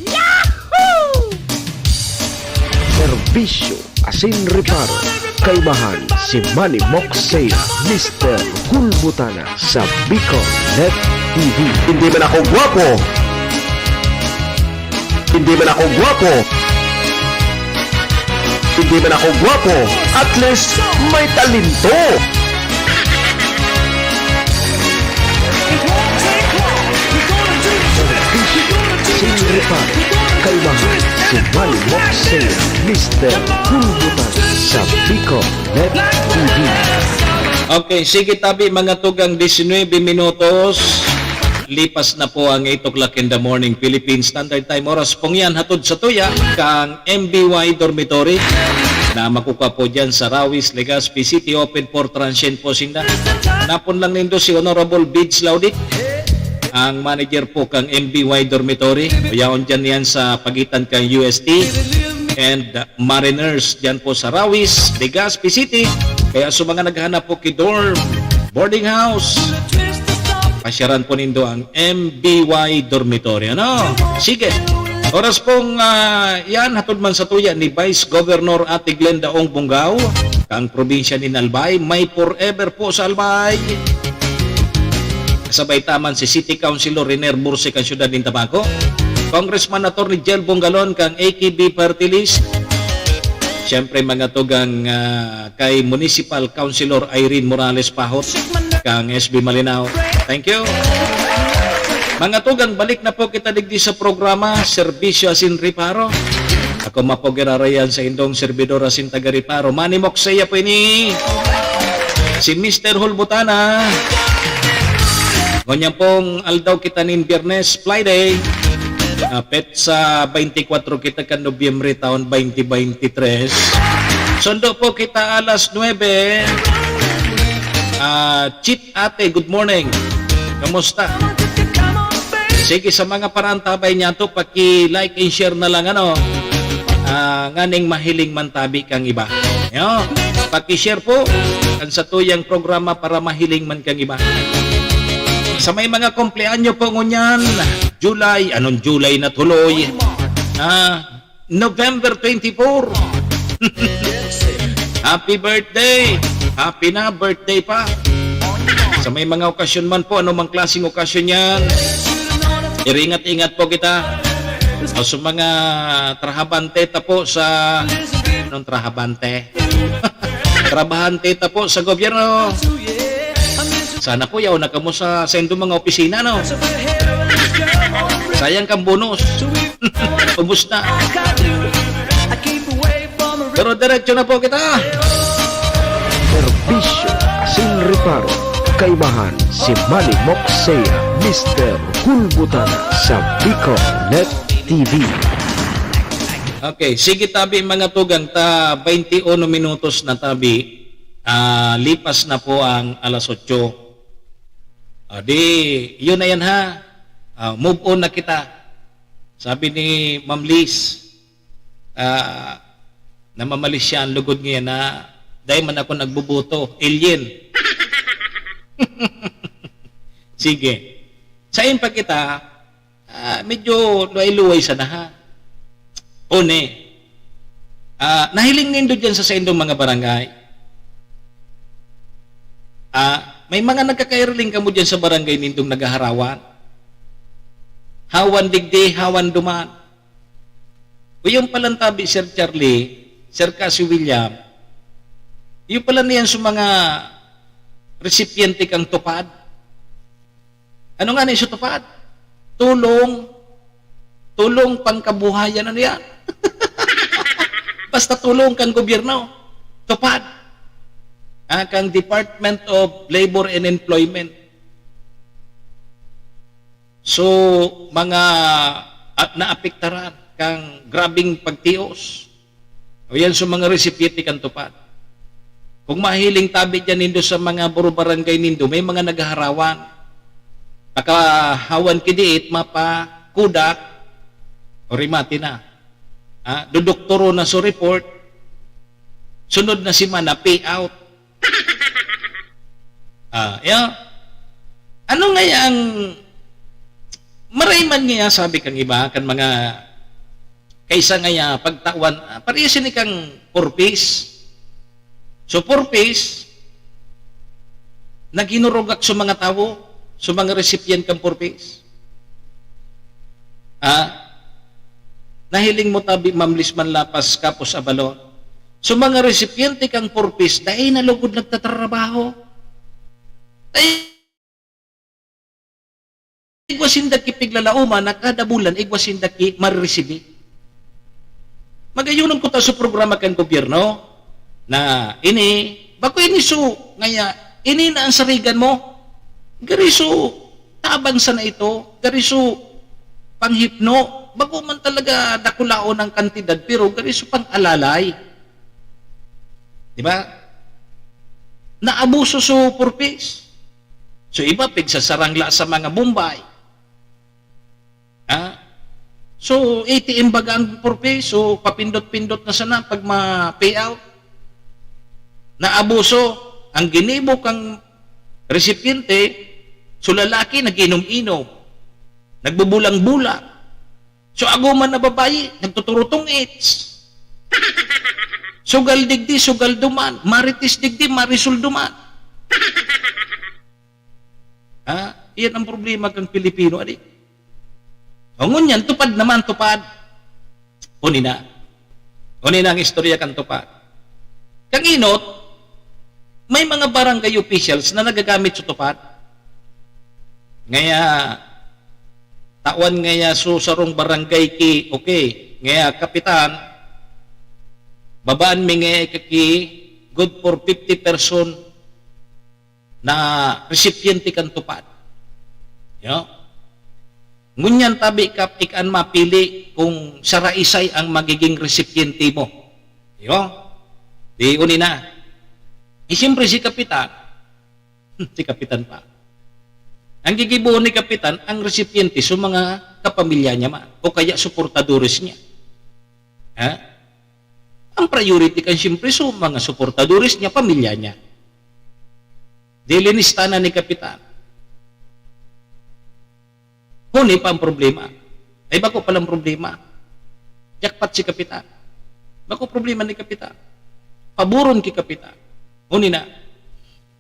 Yahoo! Serbisyo Asin Reparo. Kaibahan si Manny Moxea, Mr. Hulbutana sa Bicol Net TV. Hindi man ako gwapo. Hindi man ako gwapo. Hindi man ako gwapo. At least may talento. Sinripan, kailangan si Manny Moxea, Mr. Hulbutan sa Bicol Net TV. Okay, sige tabi mga tugang 19 minutos. Lipas na po ang 8 o'clock in the morning Philippine Standard Time. Oras pong yan hatod sa tuya kang MBY Dormitory na makukuha po dyan sa Rawis, Legazpi City. Open for transient po sinda. Napon lang nindo si Honorable Bids Laudic, ang manager po kang MBY Dormitory. Uyaon dyan yan sa pagitan kang UST and Mariners dyan po sa Rawis, Legazpi City. Kaya sa mga naghahanap po kidorm, boarding house, pasyaran po nindo ang MBY Dormitory. Ano? Sige. Oras pong yan, hatod man sa tuya ni Vice Governor Ate Glenda Ong Bungaw, kang probinsya ni Albay. May forever po sa Albay. Kasabay taman si City Councilor Riner Burse kang syudad ng Tabaco. Congressman Atty. Jel Bongalon kang AKB Party List. Siyempre mga tugang kay Municipal Councilor Irene Morales Pahot kang SB Malinaw. Thank you. Mga tugang, balik na po kita digdi sa programa Serbisyo Asin Riparo. Ako mapogirarayan sa indong servidor asin taga Riparo. Manny Moxeya po ini. Si Mr. Hulbutana. Ganyan pong aldaw kita nin Biyernes, Friday. Pet sa 24 kita kan Nobyembre taon 2023. Sundo po kita alas 9. Chit ate, good morning. Kamusta? Sige, sa mga parantabay niya to, paki-like and share na lang ano. Nganing mahiling mantabi kang iba. Yo, paki-share po ang sa tuyang programa para mahiling man kang iba. Sa may mga kumpleanyo po ngunyan, July, anong July na tuloy? November 24. Happy birthday! Happy na birthday pa. Sa may mga okasyon man po, anumang klaseng okasyon yan, iringat-ingat po kita. O sa mga trahabante po sa... Anong trahabante? Trabahante po sa gobyerno. Sana po yaw na kamo sa sendo mga opisina, no? Sayang kang bonus. Ubus na. Pero diretso na po kita. Serbisyo Asin Riparo. Kaibahan si Manny Moxeya, Mr. Hulbutana sa Bicol Net TV. Okay, sige tabi mga tugang, 21 minutos na tabi. Lipas na po ang alas 8. Yun na yan ha. Move on na kita. Sabi ni Ma'am Liz, namamalis siya ang lugod ngayon na dahil man ako nagbubuto. Alien. Sige. Sayin pa kita, medyo luay-luay sa ha. One, nahiling nindo dyan sa indong mga barangay. May mga nagkakairiling ka mo dyan sa barangay nindong nagaharawan. Hawan digdi, hawan duman. O yung palantabi, Sir Charlie, Sir Cassie William, yung pala niyan sa mga recipiente kang tupad. Ano nga na yung tupad? Tulong. Tulong pangkabuhayan, ano yan? Basta tulong kang gobyerno. Tupad. Kang Department of Labor and Employment. So, mga naapektaran kang grabing pagtios. O yan sa mga recipiente kang tupad. Kung mahiling tabi dyan nindo sa mga buro-barangay nindo, may mga naghaharawan. Nakahawan kidiit, mapa, kudak, o rimati na. Dudoktoro na so report, sunod na si mana, pay out. Ano nga yung marayman nga sabi kang iba, kan mga kaysa nga pagtawan, pariyasin ni kang purpose. So purpose, naginurugak sa mga tao, sa mga recipient kang purpose. Nahiling mo tabi, Ma'am Liz Manlapas, Kapos Abalon. So mga recipiente kang purpose, dahil nalugod nagtatrabaho. Igwasindaki piglalauma na kada bulan, igwasindaki mariresibi. Magayunan ko ta sa programa kang gobyerno, na ini, bako ini so, ngaya, ini na ang sarigan mo. Gariso, tabang sa na ito. Gariso, panghipno. Bago man talaga nakulaon ang kantidad, pero gariso pang alalay. Di ba? Naabuso so purpose. So iba, pigsasarangla sa mga Bombay. So, ATM baga ang purpose. So, papindot-pindot na sana pag ma-payout. Naabuso, ang ginibo kang recipiente, so lalaki naginom-inom, nagbubulang-bulang. So aguman na babae, nagtuturutong its. Sugal digdi, sugal duman, maritis digdi, marisul duman. Iyan ang problema kang Pilipino, adik. O ngunyan, tupad naman, tupad. Unina ang istorya kang tupad. Kang inot, may mga barangay officials na nagagamit sa tupad. Ngaya, tawan ngaya susarong barangay ki, okay, ngaya kapitan, babaan mi ngaya kaki, good for 50 person na recipiente kan tupad. Yo? Ngunyan tabi kap ikan mapili kung saraisay ang magiging recipiente mo. Yo? Di unina. Siyempre si kapitan, si kapitan pa. Ang gigibuon ni kapitan, ang recipiente sa mga kapamilya niya man, o kaya suportadores niya. Ang priority kan siyempre sa mga suportadores niya, pamilya niya. Dilinista na ni kapitan. Huni pa ang problema. Ay bako palang problema. Jackpot si kapitan. Bako problema ni kapitan. Paburon ki kapitan. Huni na.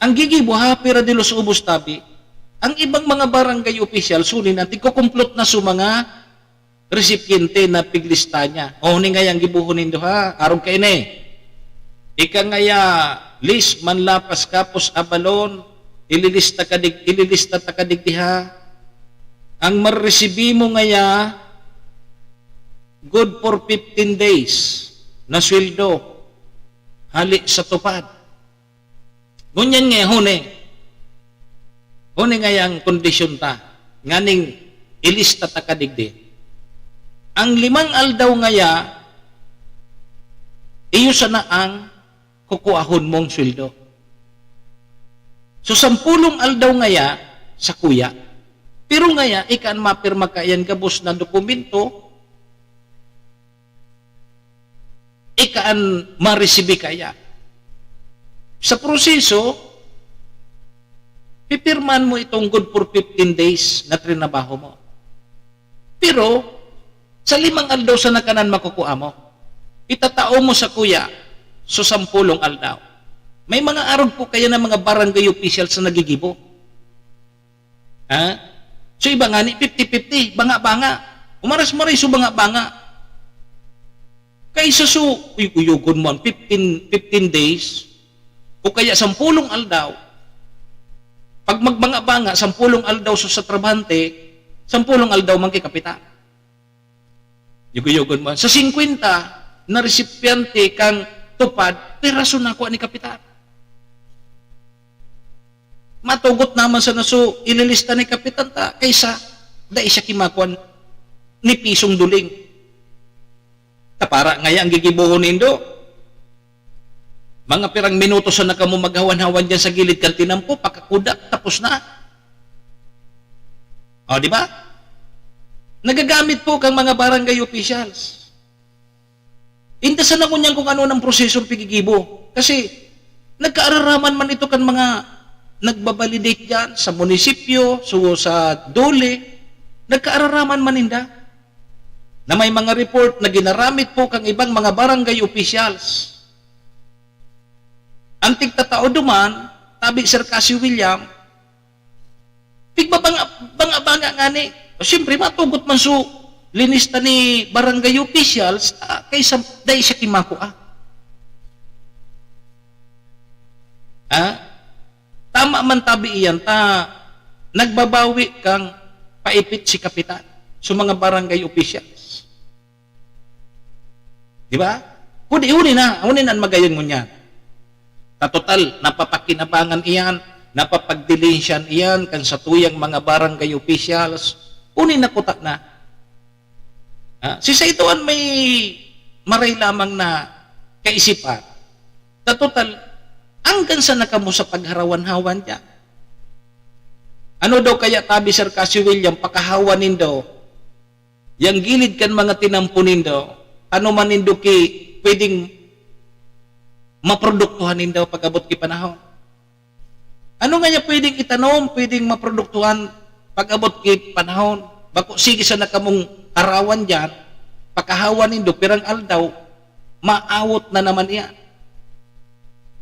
Ang gigibo hapira de los ubos tabi, ang ibang mga barangay official, sunin natin, kukumplot na sa mga recipiente na piglista niya. O, huni nga yung gibuhunin do ha, arong kayo na Ika nga ya, list, manlapas kapos abalon, ililista ta kadigdi ha. Ang maresibi mo nga ya, good for 15 days na sweldo, hali sa tupad. Ngunyan nga, huni nga yung kondisyon ta, nganing ilista ta kadigdi. Ang 5 aldaw nga ya, iyo sana ang kukuahon mong sweldo. So 10 aldaw nga ya, sa kuya. Pero nga ya, ikaan mapirma kayan gabos na dokumento, ikaan maresibi kaya. Sa proseso, pipirman mo itong good for 15 days na trinabaho mo. Pero, sa 5 aldaw sa nakanan makukuha mo, itatao mo sa kuya, so 10 aldaw. May mga arog po kaya ng mga barangay officials na nagigibo. So iba nga ni 50-50, banga-banga. Umaras-maray so banga-banga. Kaysa so, uyugon mo 15 days, o kaya 10 aldaw, pag magbanga-banga, 10 aldaw sa trabahante, 10 aldaw man kay kapitan. Yugo-yugon mo. Sa 50 na resipiente kang tupad, peraso na ako ni kapitan. Matugot naman sa naso, ililista ni kapitan ta, kaysa dahil siya kimakuan ni pisong duling. Para ngaya ang gigibuhon nindo, mga pirang minuto sa nakamu maghawan-hawan dyan sa gilid kan tinampo, pakakuda, tapos na. O, di ba? Nagagamit po kang mga barangay officials. Intasan na ko niyan kung ano ng prosesong pigigibo. Kasi, nagkaararaman man ito kan mga nagbabalidate dyan sa munisipyo, sa dole, nagkaararaman man inda. Na may mga report na ginaramit po kang ibang mga barangay officials. Ang tigtatao duman, tabi Sir Casio William, banga nga ni, siyempre matugot man so, linista ni barangay officials, kaysa dahil siya kimako Tama man tabi iyan, nagbabawi kang paipit si kapitan sa mga barangay officials. Di ba? Huni na magayon mo niya. Total, napapakinabangan iyan, napapagdilinsyan iyan kan sa tuyang mga barangay officials, unin na kutak na. Si sa itoan may maray lamang na kaisipan. Na total, hanggang sa nakamo sa pagharawan-hawan niya. Ano daw kaya tabi Sir Cassie William, pakahawanin daw, yang gilid kan mga tinampunin daw, ano man nindo ki pwedeng maproduktuhanin daw pag-abot ki panahon. Ano nga niya pwedeng itanom, pwedeng maproduktuhan pag-abot ki panahon. Bako sige sa nakamong arawan dyan, pakahawanin do, pirang aldaw, maawot na naman iya.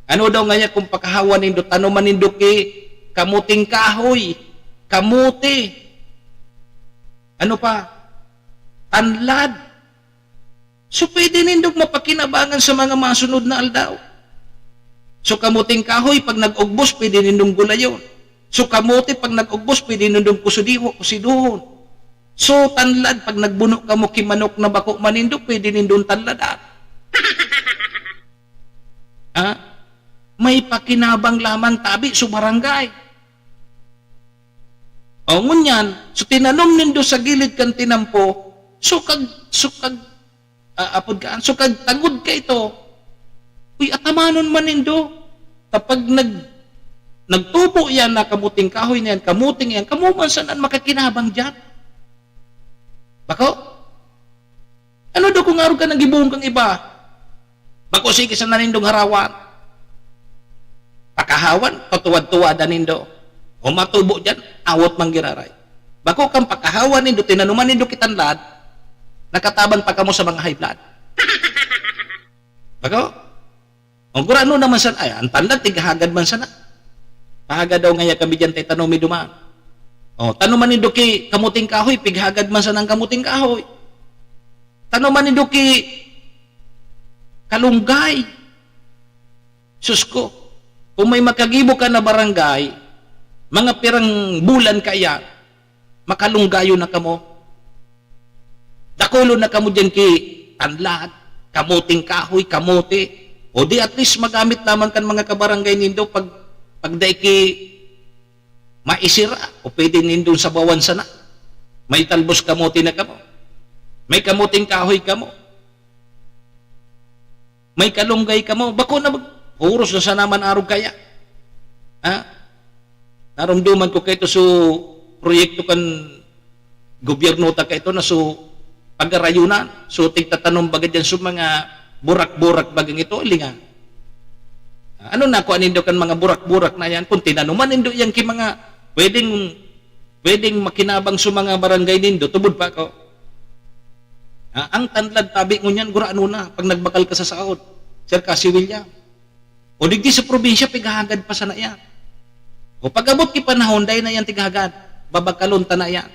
Ano daw nga niya kung pakahawanin do, tanumanin do ki kamuting kahoy, kamuti. Ano pa? Tanlad. So pwede nindog mapakinabangan sa mga masunod na aldaw. So kamuting kahoy, pag nag-ugbos, pwede nindong gulayon. So kamuti, pag nag-ugbos, pwede nindong kusiduhon. So tanlad, pag nagbunok ka mo kimanok na bako manindog, pwede nindong tanladan. May pakinabang lamang tabi sa barangay. O ngunyan, so tinanom nindo sa gilid kan tinampo, sukag tagod ka ito. Uy, atamanon man nindo. Kapag nagtubo yan na kamuting kahoy na yan, kamuting yan, kamuman saan makakinabang dyan? Bako? Ano daw kung araw ka nang gibuong kang iba? Bako sige sa nanindong harawan. Pakahawan, patuwad-tuwada nindo. O matubo dyan, awot manggiraray. Bako kang pakahawan nindo, tinanuman nindo kitanlad, nakatabang pa kamo sa mga high blood. Bako? O gurano naman sana, ay, ang tanlad, tigahagad man sana. Pahagad daw ngaya kami dyan, tayo tanumi dumaan. O, tanuman nindo ki kamuting kahoy, pighagad man sana ang kamuting kahoy. Tanuman nindo ki kalunggay. Susko, kung may makagibo ka na barangay, mga pirang bulan kaya, makalunggayo na kamo. Dakulo na kamo dyan ki tanlad, kamuting kahoy, kamote. O di at least magamit naman kan mga kabarangay nindo pag daiki maisira o pwede nindong sabawan sana. May talbos kamote na kamo. May kamuting kahoy kamo. May kalunggay kamo. Bako na uros na sa naman arog kaya. Narumduman ko kayo so proyekto kan gobyerno ta kayo na so pag-arayunan. So tigtatanong bagay dyan so mga burak-burak bagang ito, linga. Ano na ko anindo kan mga burak-burak na yan? Kung tinanuman nindo yan ki mga pwedeng makinabang sa mga barangay nindo, tubod pa ko. Ang tanlad tabi ngunyan, gura ano na, pag nagbakal ka sa saod, Sir Cassie William. O digdi sa probinsya, pigahagad pa sana yan. O pag-abot ki panahon, dahil na yan tigahagad, babakalon ta na yan.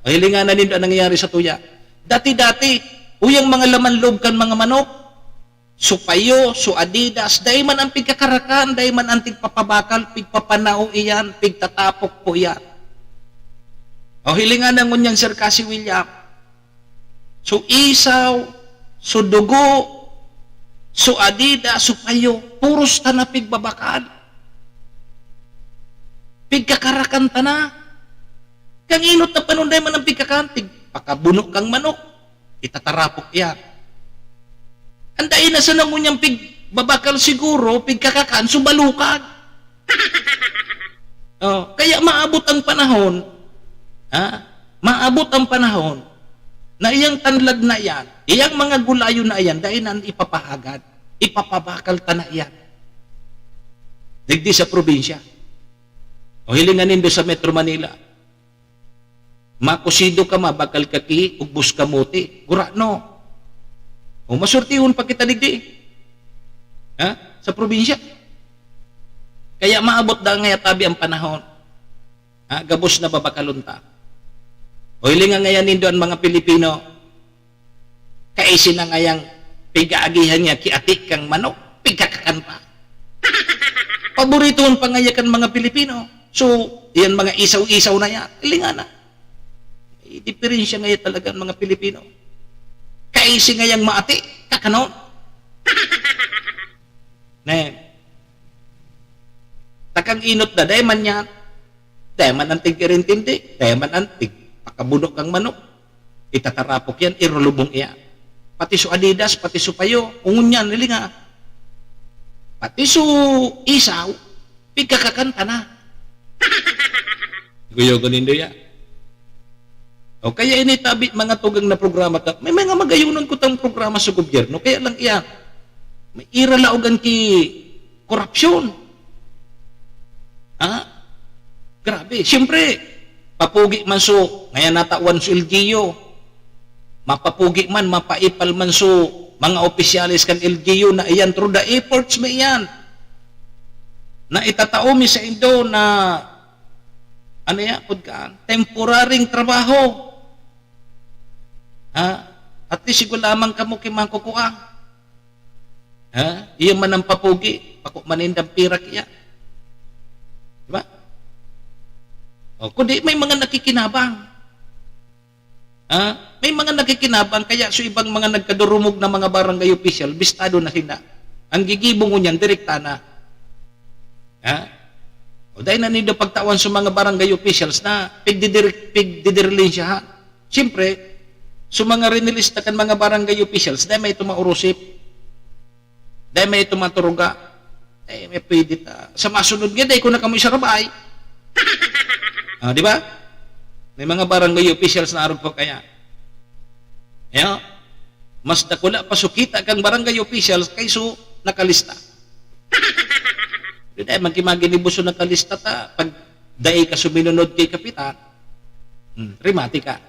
O hilinga na nindo ang nangyayari sa tuya. Dati-dati, uyang mga laman loob kan mga manok, so payo, so adidas, dahi man ang pigkakarakan, dahi man ang tigpapabakal, pigpapanao iyan, pigtatapok po iyan. O hilingan na ngunyan Sir Cassie William, so isaw, so dugo, so adidas, so payo, puros ta na pigbabakal. Pigkakarakan ta na. Kang inot na panunday man ang pigkakakan, pagkabunok kang manok, itatarapok yan. Anday na sa nangunyang pigbabakal siguro, pigkakakan, subalukan. Kaya maabot ang panahon, maabot ang panahon, na iyang tanlad na yan, iyang mga gulayo na yan, dahil na ipapahagad, ipapabakal ta na yan. Digdi sa probinsya. O hilinganin do sa Metro Manila, makusido ka mabakal kaki, ugbos kamuti, gura no. O masurtihon pa kita digdi. Sa probinsya. Kaya maabot da ngaya tabi ang panahon. Gabos na babakalunta. O hilinga ngayon nindo ang mga Pilipino, kaisin na ngayang pigaagihan niya kiatik kang manok, pigkakakan pa. Paboritoon pa ngayakan mga Pilipino. So, yan mga isaw-isaw na yan. Hilinga na. Diferensya ngayon talaga ang mga Pilipino. Kaisi ngayang maati, kakanon. kang inot na, dahil man yan. Dahil man antig irintindi, dahil man antig, pakabunok kang manok. Itatarapok yan, irulubong iya. Pati su Adidas, pati su Payo, ungun yan, nili nga. Pati su Isaw, pigkakakanta na. Guyo ganindo ya. O kaya initabit mga tugang na programa ta. May mga magayunon ko tang programa sa gobyerno, kaya lang iya. May iralaugan ki korupsyon. Grabe. Siyempre, papugi man so, ngayon natawan sa LGU, mapapugi man, mapaipal man so, mga opisyalis kan LGU na iyan through the efforts may iyan. Na itataomi sa Indo na ano yan, temporaring trabaho. At least siguro lamang kamo kimang kukuha. Iyan man ang papugi, pako manindang pirak iya. Diba? O, kundi may mga nakikinabang. May mga nakikinabang, kaya so ibang mga nagkadurumog na mga barangay official, bistado na sila. Ang gigibong niyan, direkta na. O dahil na nido pagtawan sa mga barangay officials na pigdidirilin siya. Siyempre, sa mga rinilista kan mga barangay officials, dahil may tumaurusip, dahil may tumaturuga, may pwede ta. Sa masunod nga, dahil ko na kami sa rabay. Di ba? May mga barangay officials na arog po kaya. Mas dakula pasukita kang barangay officials kayso nakalista. Dahil magkimaginibuso nakalista ta, pag dahi ka suminunod kay kapitan, rimati ka.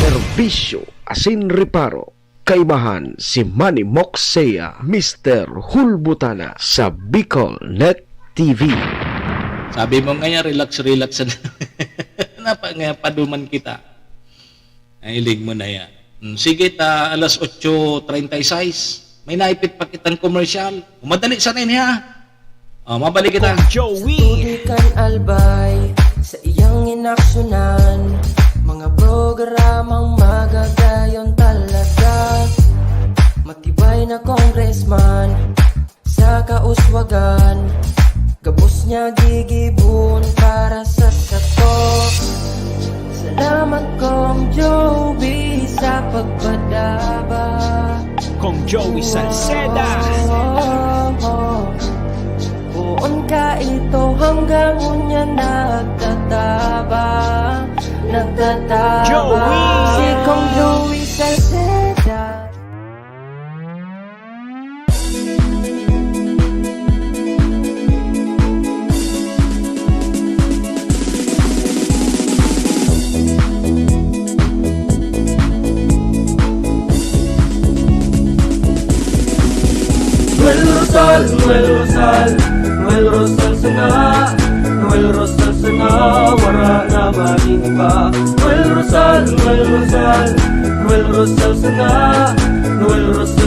Serbisyo asin reparo. Kaibahan si Manny Moxea, Mr. Hulbutana sa Bicol Net TV. Sabi mo nga relax na. Napa nga paduman kita. Nahilig mo na yan. Sige ta, alas 8:36. May naipit pa kitang komersyal. Umadali sana niya. Mabalik kita. Studi kan albay sa iyang inaksyonan, mga programang magagayon talaga. Matibay na congressman sa kauswagan, gabos niya gigibon para sa sato. Salamat Kong Joey sa pagpadaba. Kong Joey Salceda. Buon ka ito hanggang unya nagtataba. Joey! Si Kong Joey Salceda. Noel Rosal sana, wara na mainiba. Noel Rosal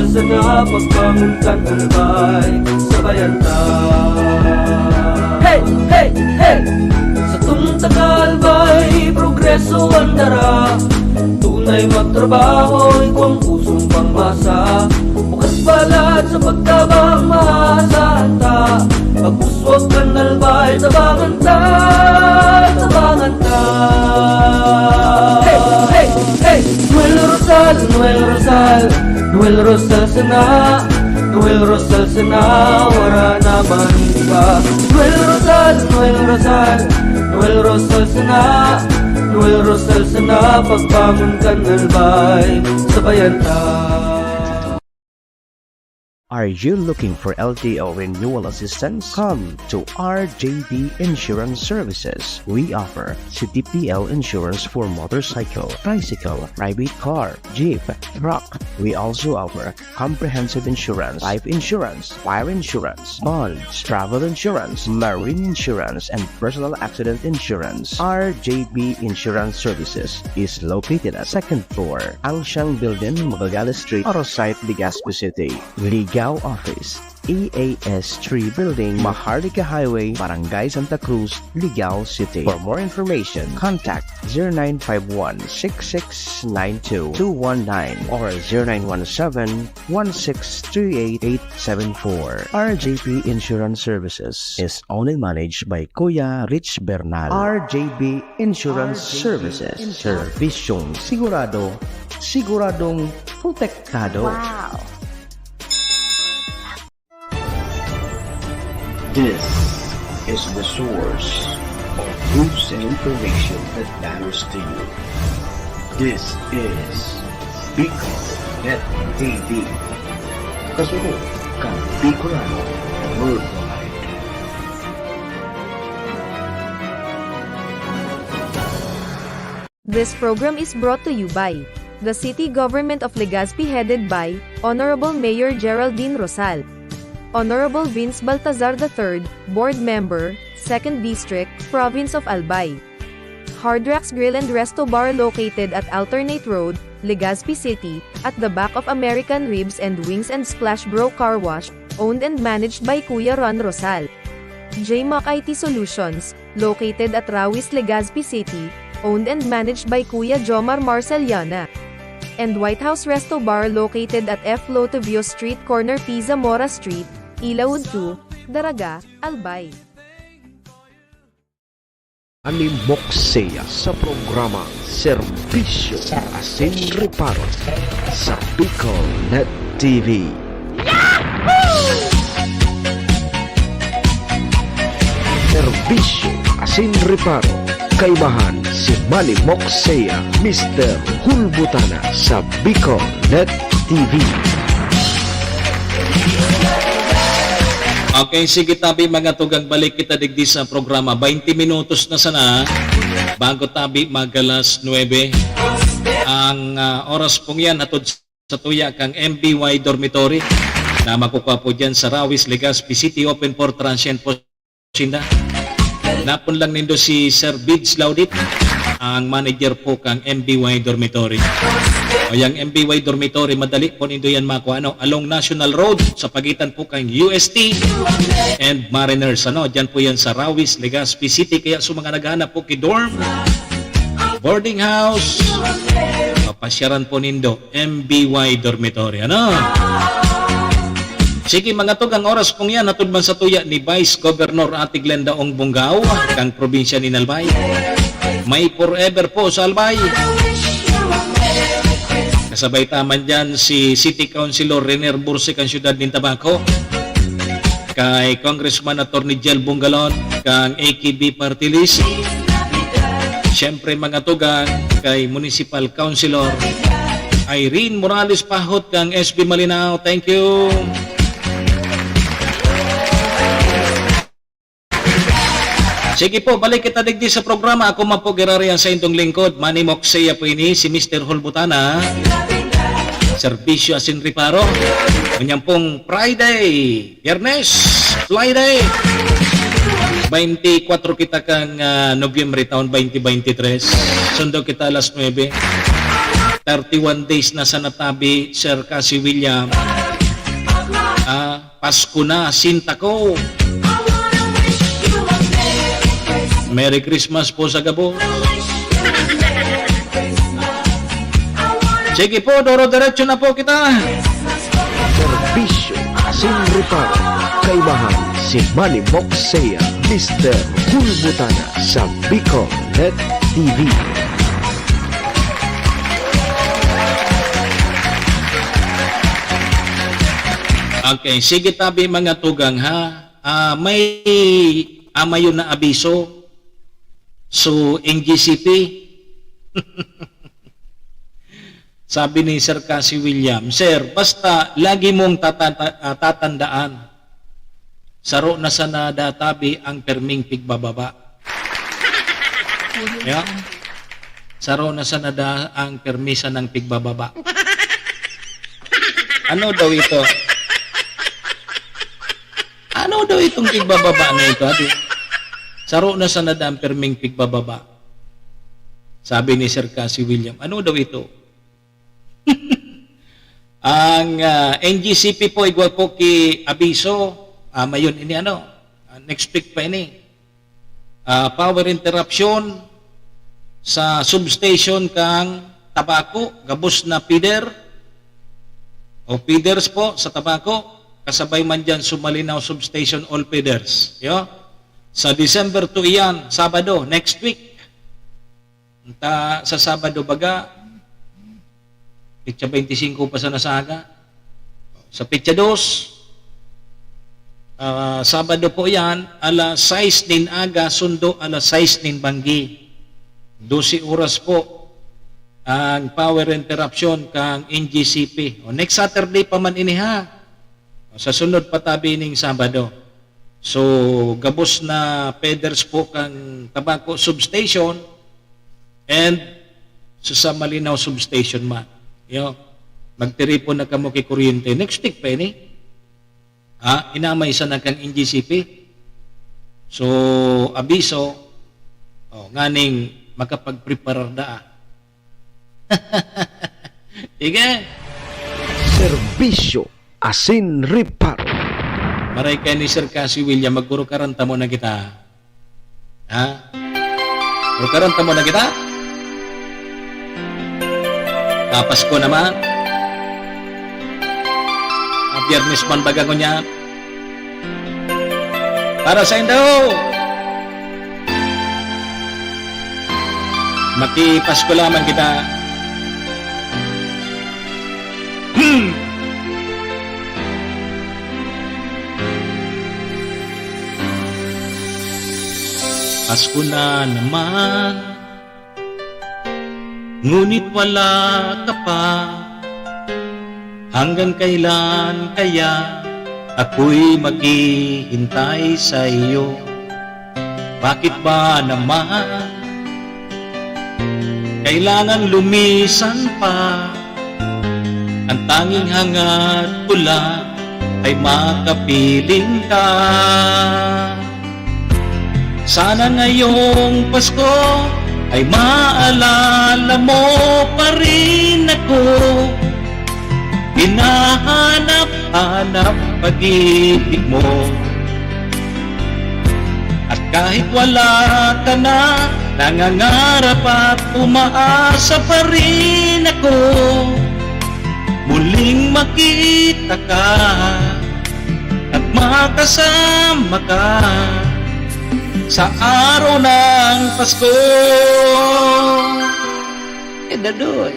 sana, pagbangon kan albay, sabayan ta. Hey, hey, hey! Sa tumta kalbay, progreso ang dara. Tunay magtrabaho, ikaw ang pusong pangmasa. Bukas palad sa pagtabang maasahan ta. Pagpuswag ka nalbay, tabangan ta. Hey, hey, hey! Noel Rosal sana, wara na maniba. Noel Rosal sana, pagbangon ka nalbay, sabayan ta. Are you looking for LTO renewal assistance? Come to RJB Insurance Services. We offer CTPL insurance for motorcycle, tricycle, private car, jeep, truck. We also offer comprehensive insurance, life insurance, fire insurance, bonds, travel insurance, marine insurance, and personal accident insurance. RJB Insurance Services is located at 2nd floor, Angshang Building, Magallanes Street, Orosite, Legazpi City. Ligaw Office EAS3 Building, Maharlika Highway, Barangay Santa Cruz, Ligao City. For more information, contact 0951-6692-219 or 0917-1638874. RJB Insurance Services is owned and managed by Kuya Rich Bernal. RJB Insurance Services. Servisyong sigurado, siguradong protektado. Wow. This is the source of news and information that matters to you. This is Bicol Net TV. Kasunod kang Bicolano Worldwide. This program is brought to you by the City Government of Legazpi headed by Honorable Mayor Geraldine Rosal, Honorable Vince Baltazar III, Board Member, 2nd District, Province of Albay. Hard Rocks Grill and Resto Bar located at Alternate Road, Legazpi City, at the back of American Ribs and Wings and Splash Bro Car Wash, owned and managed by Kuya Ron Rosal. JMAC IT Solutions, located at Rawis, Legazpi City, owned and managed by Kuya Jomar Marceliana. And White House Resto Bar located at F. Lotavio Street Corner P. Zamora Street, Ilaud 2, Daraga, Albay. Animokseya sa programa Serbisyo Asin Reparo sa Bicol Net TV. Serbisyo Asin Reparo, kaibahan si Manny Mokseya, Mr. Hulbutana sa Bicol Net TV. Okay, sige tabi mga tugang, balik kita digdi sa programa. 20 minutos na sana bago tabi magalas 9. Ang oras pong yan atod sa tuya kang MBY Dormitory na makukuha po dyan sa Rawis, Legazpi City, open for transient po sinda. Napon lang nindo si Sir Bids Laudit, ang manager po kang MBY Dormitory. O yung MBY Dormitory, madali po nindo yan makuha, along National Road sa pagitan po kang UST and Mariners. Diyan po yan sa Rawis, Legazpi City. Kaya sa mga naghahanap po kay dorm, boarding house, papasyaran po nindo MBY Dormitory. Sige mga tug, ang oras pong yan natudman sa tuya ni Vice Governor Ate Glenda Ong Bungao, kang probinsya ni Albay. May forever po sa Albay. Kasabay taman dyan si City Councilor Rener Burse kang siyudad ng Tabaco, kay Congressman Atty. Jel Bungalon kang AKB Party List. Siyempre mga tugang kay Municipal Councilor Irene Morales Pahot kang SB Malinao. Thank you. Sige po, balik kita digdi sa programa. Ako man po girariyan sa intong lingkod. Manny Mokseya po ini, si Mr. Hulbutana. Serbisyo Asin Reparo. Kanyang pong Friday, Biyernes, Friday. 24 kita kang Nobyembre taon 2023. Sundo kita alas 9. 31 days na sa natabi, Sir Cassie William. Pasko na, sinta ko. Merry Christmas po sa Gabo. Sige po, doro-diretso na po kita. Serbisyo Asin Reparo, kaibahan si Manny Mokseya, Mr. Hulbutana sa Bicol Net TV. Okay, sige tabi mga tugang ha. May amayon na abiso. So, NGCP, sabi ni Sir Cassie William, Sir, basta lagi mong tatandaan, saro na sana databi ang perming pigbababa. Yeah. Saro na sana ang permisa ng pigbababa. Ano daw ito? Ano daw itong pigbababa na ito? Saro na sana ang perming pigbababa. Sabi ni Sir Cassie William, ano daw ito? Ang NGCP po igual po ki abiso, mayon ini next week pa ini. Power interruption sa substation kang Tabaco, gabos na feeder o feeders po sa Tabaco, kasabay man dyan Sumalinaw substation all feeders. Yo? Sa December 2 iyan, Sabado, next week. Sa Sabado baga, Pitsa 25 pa sa nasaga. Sa Pitsa 2, Sabado po yan, alas 6 nin aga, sundo alas 6 nin banggi. 12 oras po ang power interruption kang NGCP. O next Saturday pa man iniha. Sa sunod patabi ning Sabado. So, gabos na feeders po kang Tabaco substation and sa Malinaw substation man. Yo, magtiripon na kamo kay kuryente. Next week pa ini. Inamay sa na kang NGCP. So, abiso, nganing makapag-prepare da. Sige. Serbisyo asin reparo. Maray ka ni Sir Cassie William, magpuro karanta mo na kita. Puro karanta mo na kita? Pasko naman. Biyernes man baga ko niya. Para sa Indo. Makipasko lamang kita. Pasko na naman. Ngunit wala ka pa. Hanggang kailan kaya ako'y maghihintay sa iyo? Bakit ba naman kailangan lumisan pa? Ang tanging hangad ko lang ay makapiling ka. Sana ngayong Pasko ay maalala mo pa rin ako. Hinahanap-hanap pag-ibig mo. At kahit wala ka na, nangangarap at umaasa pa rin ako. Muling makita ka at makasama ka sa araw ng Pasko. Dadoy.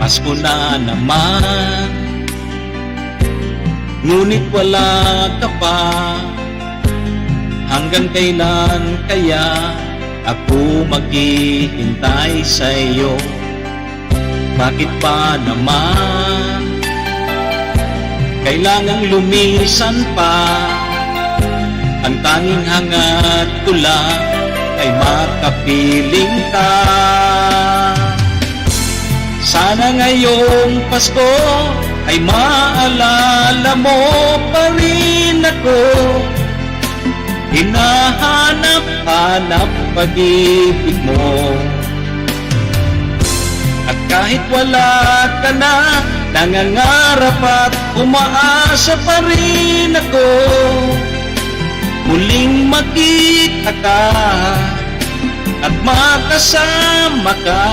Pasko na naman, ngunit wala ka pa. Hanggang kailan kaya ako maghihintay sa iyo? Bakit pa naman kailangang lumisan pa? Ang tanging hangad ko lang ay makapiling ka. Sana ngayong Pasko ay maalala mo pa rin ako. Hinahanap-hanap pag-ibig mo. At kahit wala ka na, nangangarap at umaasa pa rin ako. Muling makita ka at makasama ka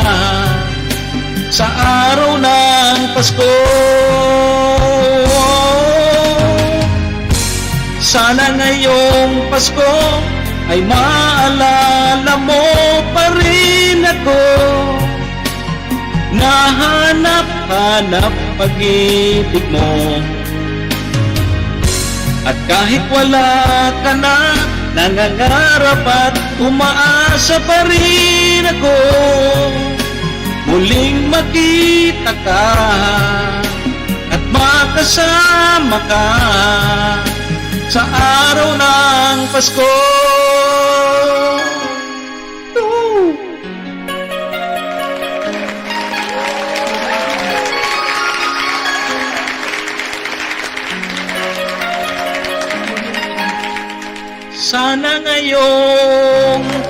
sa araw ng Pasko. Sana ngayong Pasko ay maalala mo pa rin ako. Nahanap-hanap pag-ibig mo. At kahit wala ka na, nangangarap at umaasa pa rin ako. Muling makita ka at makasama ka sa araw ng Pasko.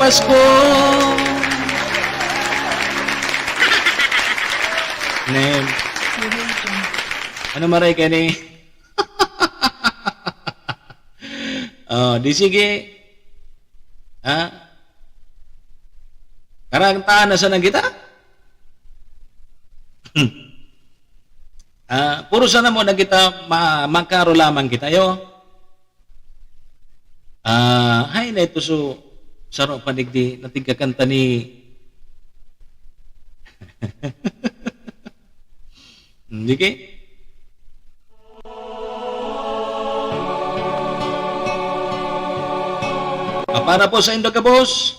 Pasko. Nem. Ano maray ka ni? Oh, di sige. Ha? Karantaan na sa nang kita? Puro sana mo na kita magkaro lamang kita yo. Hay na ito so saro panigdi natigkakanta ni hindi kay? Para po sa Indo ka, boss.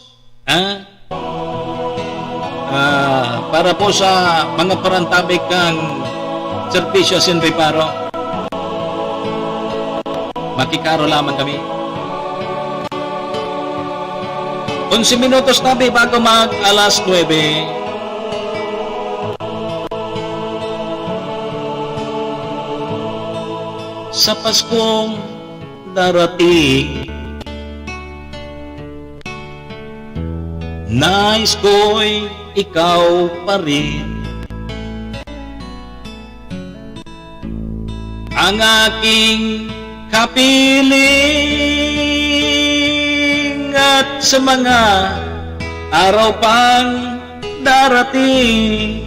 Para po sa mga parantabik kang serbisyo sin reparo. Makikaro lamang kami. 11 minutos tabi bago mag alas 9. Sa Paskong darating, nais ko'y ikaw pa rin ang aking kapiling, at sa mga araw pang darating,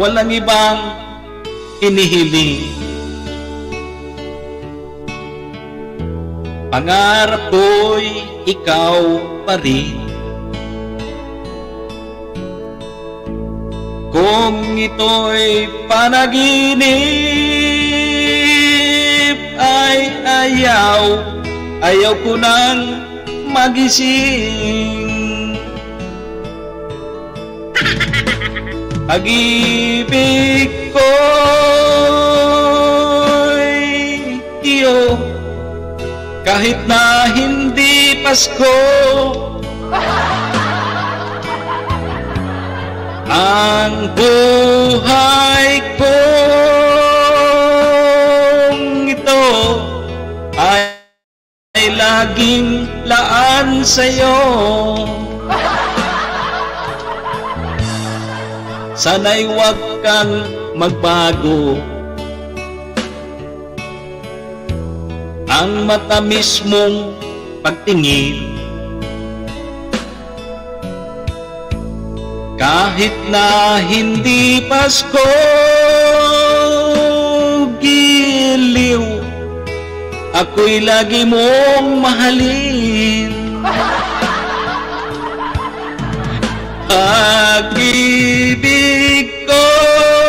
walang ibang hinihiling. Pangarap ko'y ikaw pa rin. Kung ito'y panaginip, ay ayaw ko nang magising. Pag-ibig ko'y iyo, kahit na hindi Pasko. Ang buhay kong ito ay laging laan sa'yo. Sana'y huwag kang magbago. Ang matamis mong pagtingin, kahit na hindi Pasko, giliw, ako'y lagi mong mahalin. Pag-ibig ko'y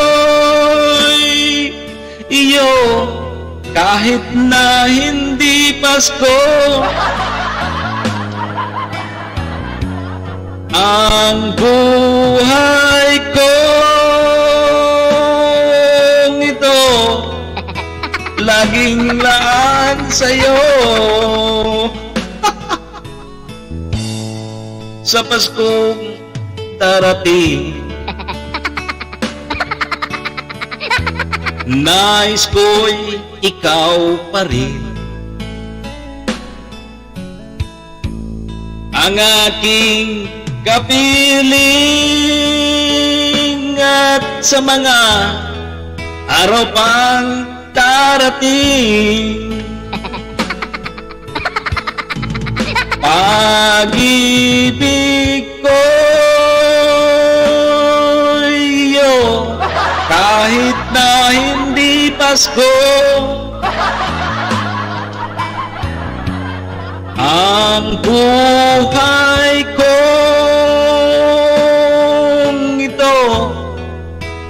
iyo, kahit na hindi Pasko. Ang buhay kong ito laging laan sa'yo. Sa Paskong darating, nais ko'y ikaw pa rin ang aking kapiling, at sa mga araw pang darating, pag-ibig ko'y iyo, kahit na hindi Pasko. Ang buhay kong ito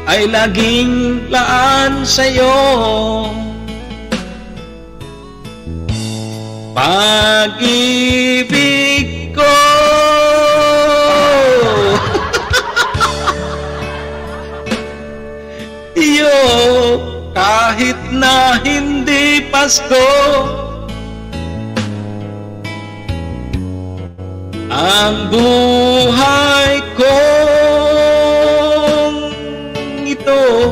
ay laging laan sa'yo. Pag-ibig ko iyo, kahit na hindi Pasko. Ang buhay kong ito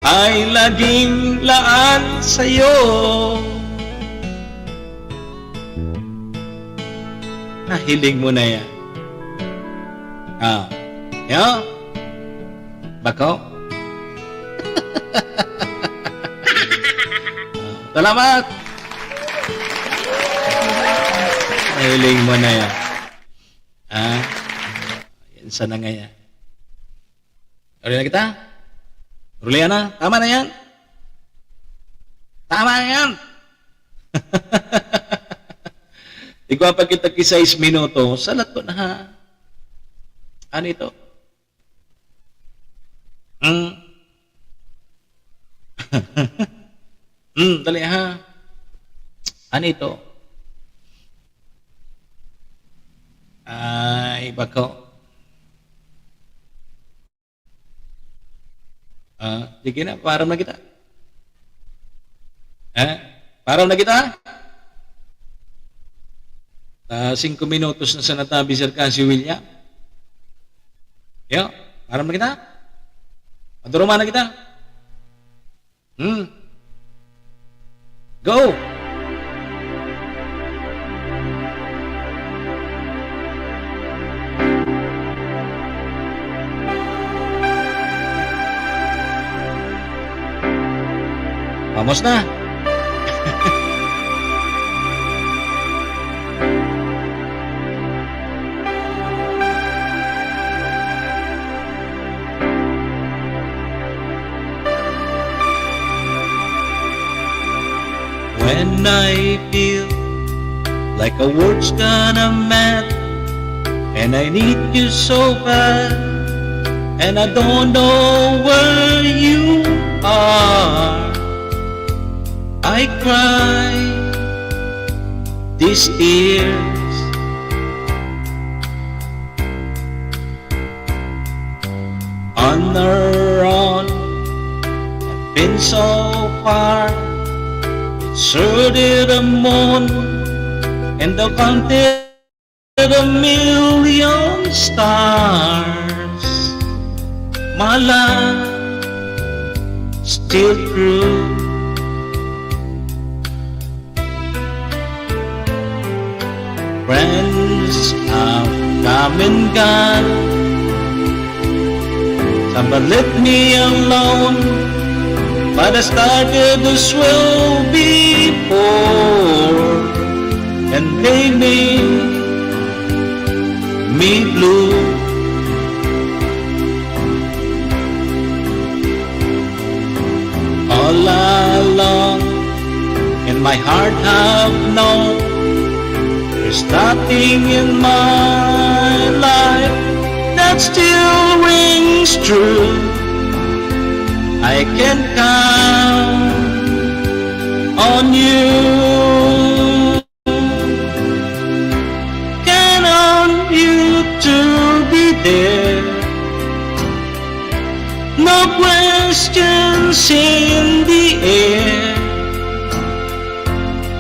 ay laging laan sa'yo. hiling mo na yan. Yo? Bako? Salamat! Hiling mo na yan. Yan sana nga yan. Uli na kita? Uli na? Tama na yan? Tama na yan! Ikaw pa kita ki-6 minuto, salat ko na ha. Ano ito? Dali ha. Ano ito? Ay, bako. Sige na, param na kita. Param na kita? 5 minutos na sa natabi Sir Casio William. Yo, param na kita? Maduruma na kita? Go! Vamos na! When I feel like a word's gonna mad, and I need you so bad, and I don't know where you are, I cry these tears. On our own, I've been so far. Surely the moon and the counted a million stars. My love still true. Friends have come and gone. Somebody left me alone, but I started to swell before, and they made me blue. All along, in my heart have known there's nothing in my life that still rings true. I can count on you. Count on you to be there. No questions in the air.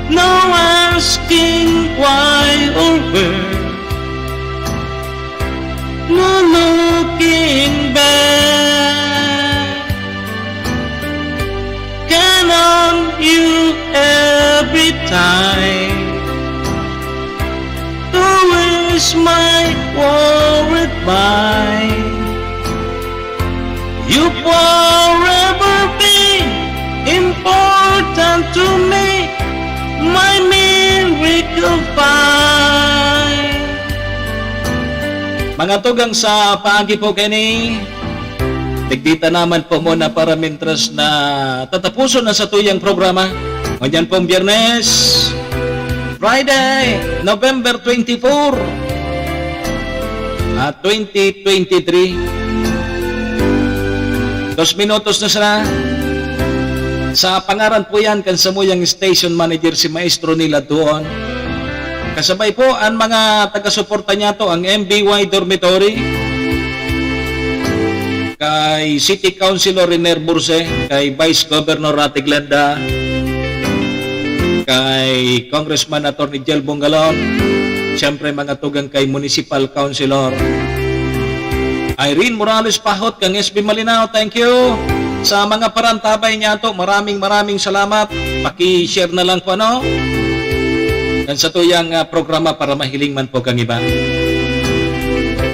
No asking why or where. No looking back. On you every time. Who is my worried mind? You forever be important to me, my miracle find. Mga tugang sa paagi po kini. Digdita naman po muna para mintras na tatapuson na sa tuyang programa. Ngayon pong Biyernes, Friday, November 24, 2023. 2 minutos na sila. Sa pangaran po yan, kansamuyang station manager si Maestro nila doon. Kasabay po ang mga taga-suporta niya to, ang MBY Dormitory, kay City Councilor Riner Burse, kay Vice Governor Rati Glenda, kay Congressman Atty. Jel Bongalon, siyempre mga tugang kay Municipal Councilor Irene Morales Pahot, kang SB Malinaw, thank you. Sa mga parantabay niya to, maraming salamat. Paki-share na lang po, ano? Yan sa tuyang programa para mahiling man po kang iba.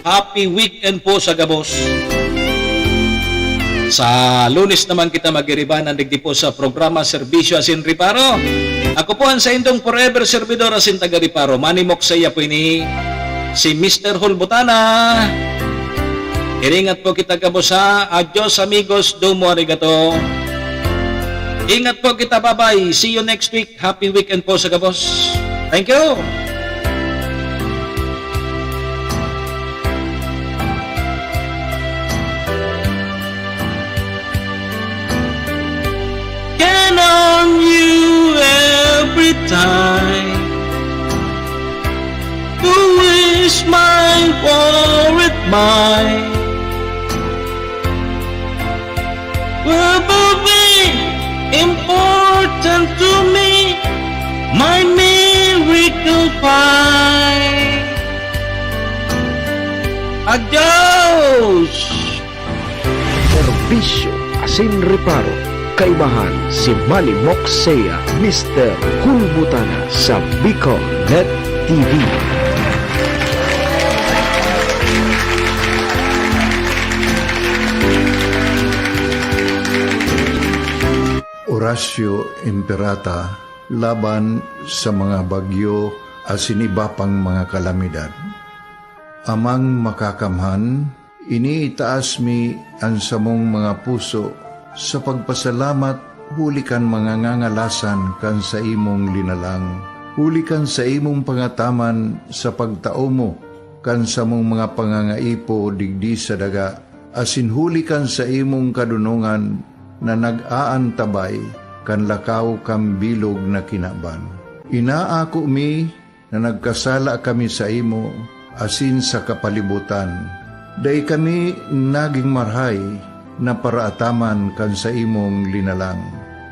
Happy weekend po sa Gabos. Sa Lunes naman kita mag-iribanan digdi po sa programa Serbisyo Asin Riparo. Ako po ang sa indong forever servidor asin taga Riparo. Manny Moksaya po ini si Mr. Hulbutana. Iringat po kita Gabosa. Adios amigos, domo arigato. Ingat po kita, bye-bye. See you next week. Happy weekend po sa Gabos. Thank you. Can on you every time to wish my worried mind will be important to me, my miracle pie. Adios! Serbisyo Asin Reparo. Kaibahan si Manny Moksaya, Mr. Hulbutana sa Bicol Net TV. Horacio Imperata laban sa mga bagyo asin iba pang mga kalamidad. Amang makakamhan, iniitaas mi ang samong mga puso sa pagpasalamat, hulikan mga ngangalasan kan sa imong linalang. Hulikan sa imong pangataman sa pagtao mo, kan sa mong mga pangangaipo digdi sa daga, asin hulikan sa imong kadunungan na nag-aantabay kan lakaw kang bilog na kinaban. Inaako mi na nagkasala kami sa imo, asin sa kapalibutan. Day kami naging marhay, na paraataman kan sa imong linalang.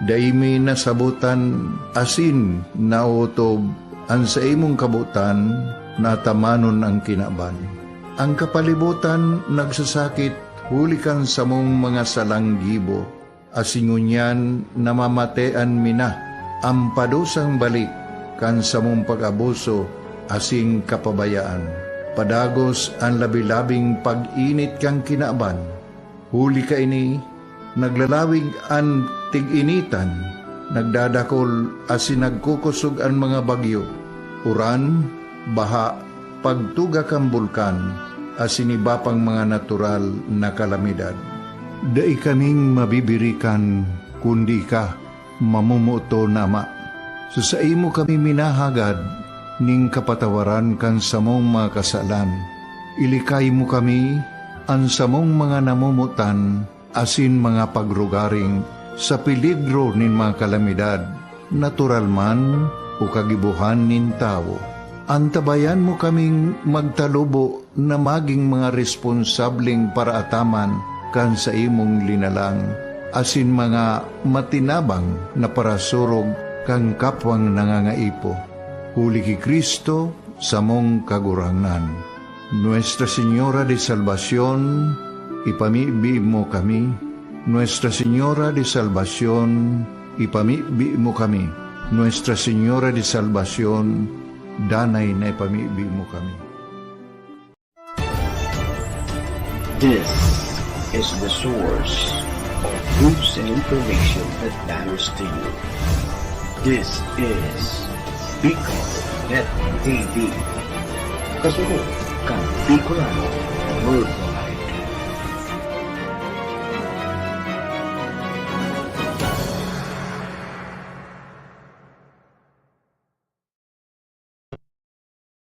Daimi nasabutan asin nautob ang sa imong kabutan natamanon ang kinaban. Ang kapalibutan nagsasakit hulikan sa mong mga salanggibo asingunyan namamatean mina ang padusang balik kan sa mong pag-abuso asing kapabayaan. Padagos ang labi-labing pag-init kang kinaban. Huli ka ini, naglalawig ang tig-initan, nagdadakol asin nagkukusog ang mga bagyo, uran, baha, pagtuga kang bulkan, asin iba pang mga natural na kalamidad. Dai kaming mabibirikan, kundi ka, mamumuto nama. Sa imo kami minahagad, ning kapatawaran kan samong mga kasalan. Ilikay mo kami, ang samong mga namumutan, asin mga pagrugaring, sa peligro nin mga kalamidad, natural man o kagibuhan nin tao. Antabayan mo kaming magtalubo na maging mga responsableng paraataman kan sa imong linalang, asin mga matinabang na parasurog kang kapwang nangangaipo. Huli ki Kristo sa mong kagurangan. Nuestra Señora de Salvación, ipamibi mo kami. Nuestra Señora de Salvación, ipamibi mo kami. Nuestra Señora de Salvación, danay na ipamibi mo kami. This is the source of news and information that matters to you. This is Bicol Net TV. Kasunod kang Bicolano World